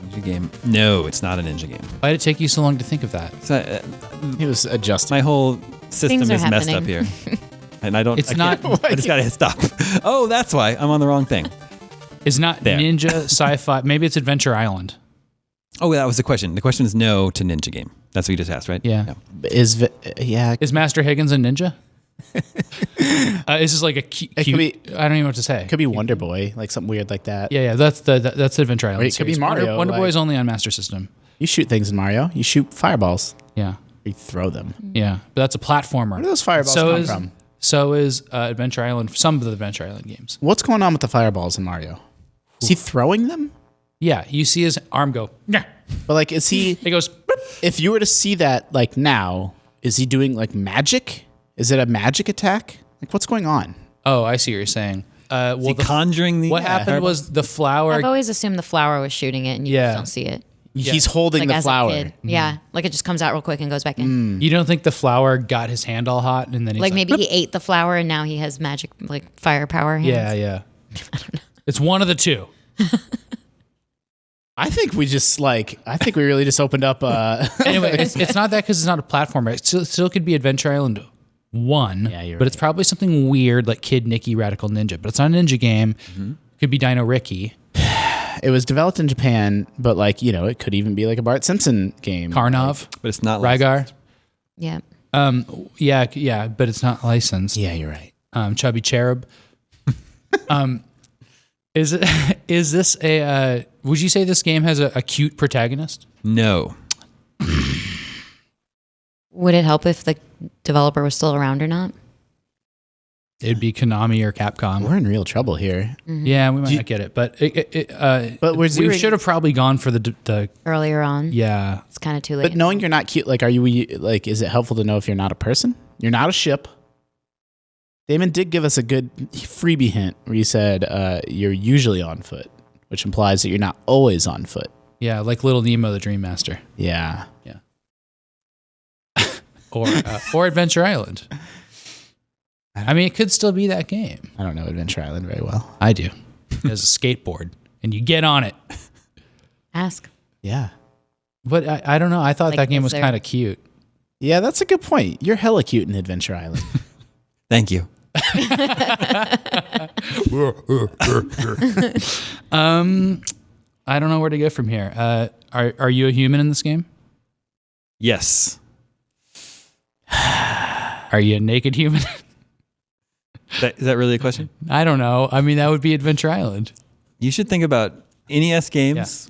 Ninja game? No, it's not a ninja game. Why did it take you so long to think of that? So, He was adjusting. my whole system Things are is messed up happening. here, and I don't. It's I can't- not- I just gotta hit stop. Oh, that's why I'm on the wrong thing. It's not There. ninja sci-fi. Maybe it's Adventure Island. Oh, that was the question. The question is no to ninja game. That's what you just asked, right? Yeah. Yeah. Is Master Higgins a ninja? Is this like a cute? It could be- I don't even know what to say. It could be Wonder Boy, like something weird like that. Yeah, that's Adventure Island. Or it could be series. Mario, Wonder like- Boy's only on Master System. You shoot things in Mario. You shoot fireballs. Yeah, You throw them. yeah, but that's a platformer. Where do those fireballs come from? So is Adventure Island. Some of the Adventure Island games. What's going on with the fireballs in Mario? Is he throwing them? Yeah, you see his arm go. Yeah, But like, is he? it goes. "Boop." If you were to see that like now, is he doing like magic? Is it a magic attack? Like, what's going on? Oh, I see what you're saying. Well, Is he conjuring the? what happened was the flower. I've always assumed the flower was shooting it and you Yeah. just don't see it. He's holding Like the as flower. a kid. Yeah. Like it just comes out real quick and goes back in. You don't think the flower got his hand all hot and then he's Like maybe he ate the flower and now he has magic, like firepower hands. Yeah, yeah. It's one of the two. I think we really just opened up. Anyway, it's not that because it's not a platformer. It still could be Adventure Island 1. Yeah, you're but it's right. probably something weird like Kid Nicky Radical Ninja. But it's not a ninja game. Could be Dino Ricky. It was developed in Japan, but like, it could even be like a Bart Simpson game. Karnov. But it's not Rygar. Yeah. Yeah, but it's not licensed. Yeah, you're right. Chubby Cherub. Is this a? Would you say this game has a cute protagonist? No. Would it help if the developer was still around or not? It'd be Konami or Capcom. We're in real trouble here. Yeah, we might not get it, but But we should have probably gone for the Earlier on, yeah. it's kind of too late. But knowing you're not cute, like, is it helpful to know if you're not a person? You're not a ship. Damon did give us a good freebie hint where he said you're usually on foot, which implies that you're not always on foot. Yeah, like Little Nemo the Dream Master. Yeah. Yeah. or Adventure Island. I mean, it could still be that game. I don't know Adventure Island very well. I do. There's a skateboard, and you get on it. Ask. Yeah. But I don't know. I thought Like, that game is was there- kind of cute. Yeah, that's a good point. You're hella cute in Adventure Island. Thank you. I don't know where to go from here. Are you a human in this game? Yes. Are you a naked human? Is that really a question? I don't know. I mean, that would be Adventure Island. You should think about NES games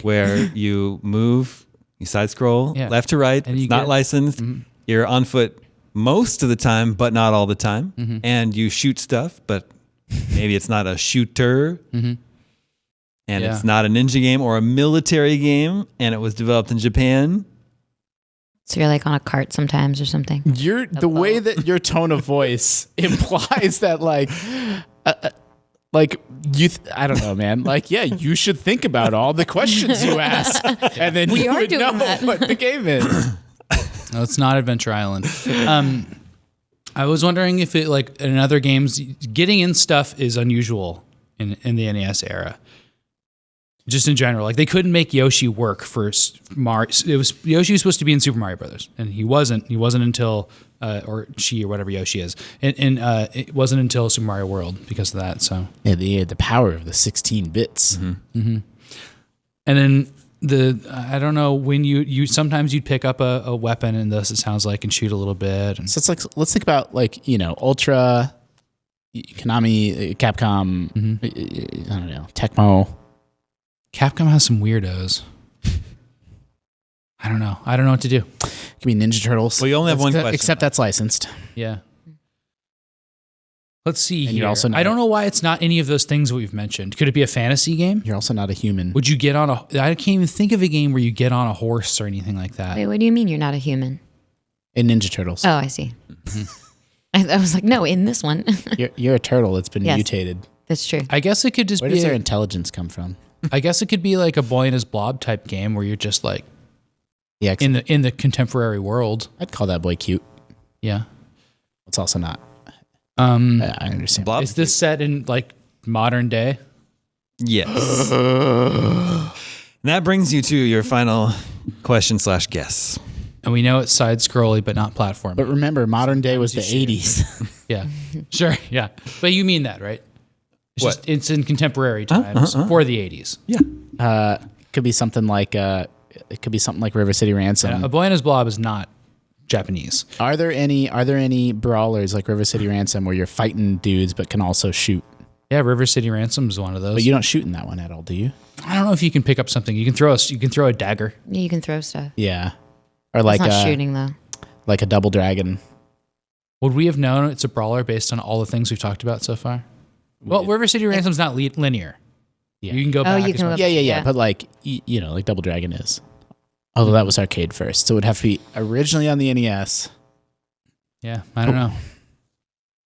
where you move, you side scroll Yeah. left to right. And you It's not get- licensed. You're on foot most of the time, but not all the time. And you shoot stuff, but maybe it's not a shooter. And Yeah. it's not a ninja game or a military game. And it was developed in Japan. So you're like on a cart sometimes or something. The way that your tone of voice implies that like I don't know, man. Like, yeah, you should think about all the questions you ask, and then We you are would doing know that. what the game is. No, it's not Adventure Island. I was wondering if it, like in other games, getting in stuff is unusual in the NES era. Just in general, like they couldn't make Yoshi work for Mario. Yoshi was supposed to be in Super Mario Brothers, and he wasn't. He wasn't until or she or whatever Yoshi is, and it wasn't until Super Mario World because of that. So Yeah, the power of the 16 bits. and then I don't know when you sometimes you'd pick up a weapon in this. It sounds like and shoot a little bit. And So it's like, let's think about Ultra, Konami, Capcom. I don't know, Tecmo. Capcom has some weirdos. I don't know. I don't know what to do. Could be Ninja Turtles. Well, you only have one question. Except that's licensed. Yeah. Let's see And here. you're also not- I don't know why it's not any of those things we've mentioned. Could it be a fantasy game? You're also not a human. Would you get on a... I can't even think of a game where you get on a horse or anything like that. Wait, what do you mean you're not a human? In Ninja Turtles. Oh, I see. I was like, no, in this one. You're a turtle that's been Yes. mutated. That's true. I guess it could just Where be... does their intelligence come from? I guess it could be like a Boy and His Blob type game where you're just like Yeah, in the contemporary world. I'd call that boy cute. Yeah. It's also not. I understand. Blob? Is this set in like modern day? Yes. And that brings you to your final question / guess. And we know it's side scrolly but not platform. But remember, modern day was the 80s. Yeah. Sure. Yeah. But you mean that, right? It's What? just it's in contemporary times for the 80s. Yeah. Could be something like River City Ransom. A Boy and His Blob is not Japanese. Are there any brawlers like River City Ransom where you're fighting dudes but can also shoot? Yeah, River City Ransom is one of those. But you don't shoot in that one at all, do you? I don't know if you can pick up something. You can throw a dagger. Yeah, you can throw stuff. Yeah. Or like It's not shooting though. like a double dragon. Would we have known it's a brawler based on all the things we've talked about so far? Well, River City Ransom's not linear. Yeah. You can go back. you as can much. go- Yeah. Yeah. But like like Double Dragon is. Although that was arcade first, so it would have to be originally on the NES. Yeah, I don't know.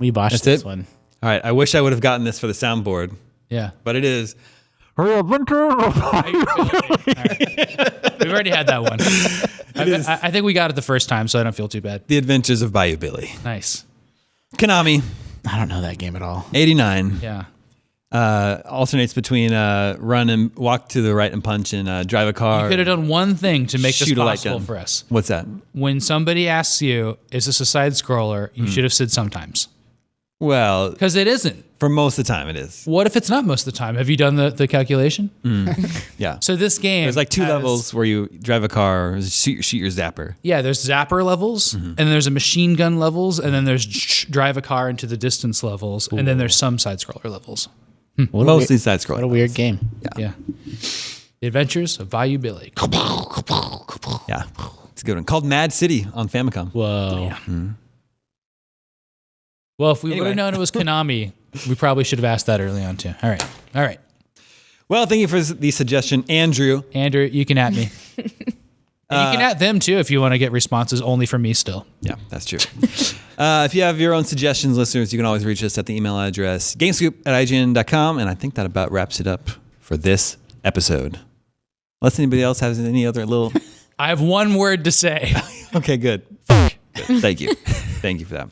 We botched That's this it? one. All right. I wish I would have gotten this for the soundboard, Yeah. but it is. We've already had that one. I think we got it the first time, so I don't feel too bad. The Adventures of Bayou Billy. Nice. Konami, I don't know that game at all. 89. Yeah. alternates between run and walk to the right and punch and drive a car. You could have done one thing to make this Shoot a light possible gun. for us. What's that? When somebody asks you, is this a side scroller? You should have said sometimes. Well, Because it isn't. for most of the time it is. What if it's not most of the time? Have you done the calculation? Yeah. So this game There's like 2 has- levels where you drive a car, shoot your zapper. Yeah, there's zapper levels, and then there's a machine gun levels, and then there's drive a car into the distance levels, and then there's some side scroller levels. Mostly side scrolling. What a weird game. Yeah. The Adventures of Bayou Billy. Yeah. It's a good one. Called Mad City on Famicom. Whoa. Well, if we would Anyway. have known it was Konami, we probably should have asked that early on too. All right. Well, thank you for the suggestion, Andrew. Andrew, you can at me. And you can at them too if you want to get responses only from me still. Yeah, that's true. If you have your own suggestions, listeners, you can always reach us at the email address gamescoop@ign.com. And I think that about wraps it up for this episode. Unless anybody else has any other little... I have one word to say. Okay, good. Good. Thank you. Thank you for that.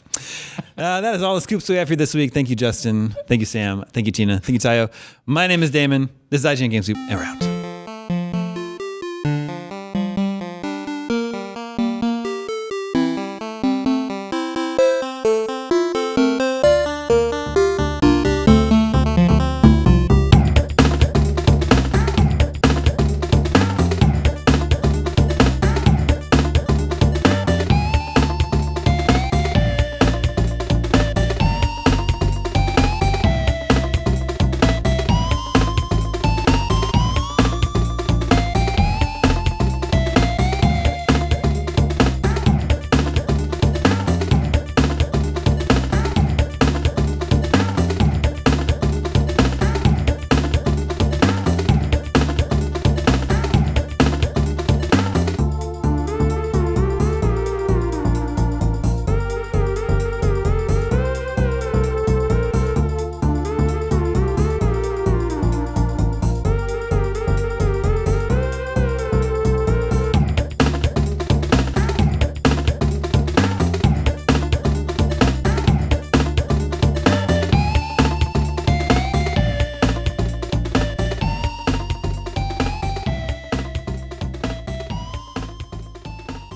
That is all the scoops we have for you this week. Thank you, Justin. Thank you, Sam. Thank you, Tina. Thank you, Tayo. My name is Damon. This is IGN Game Scoop, and we're out.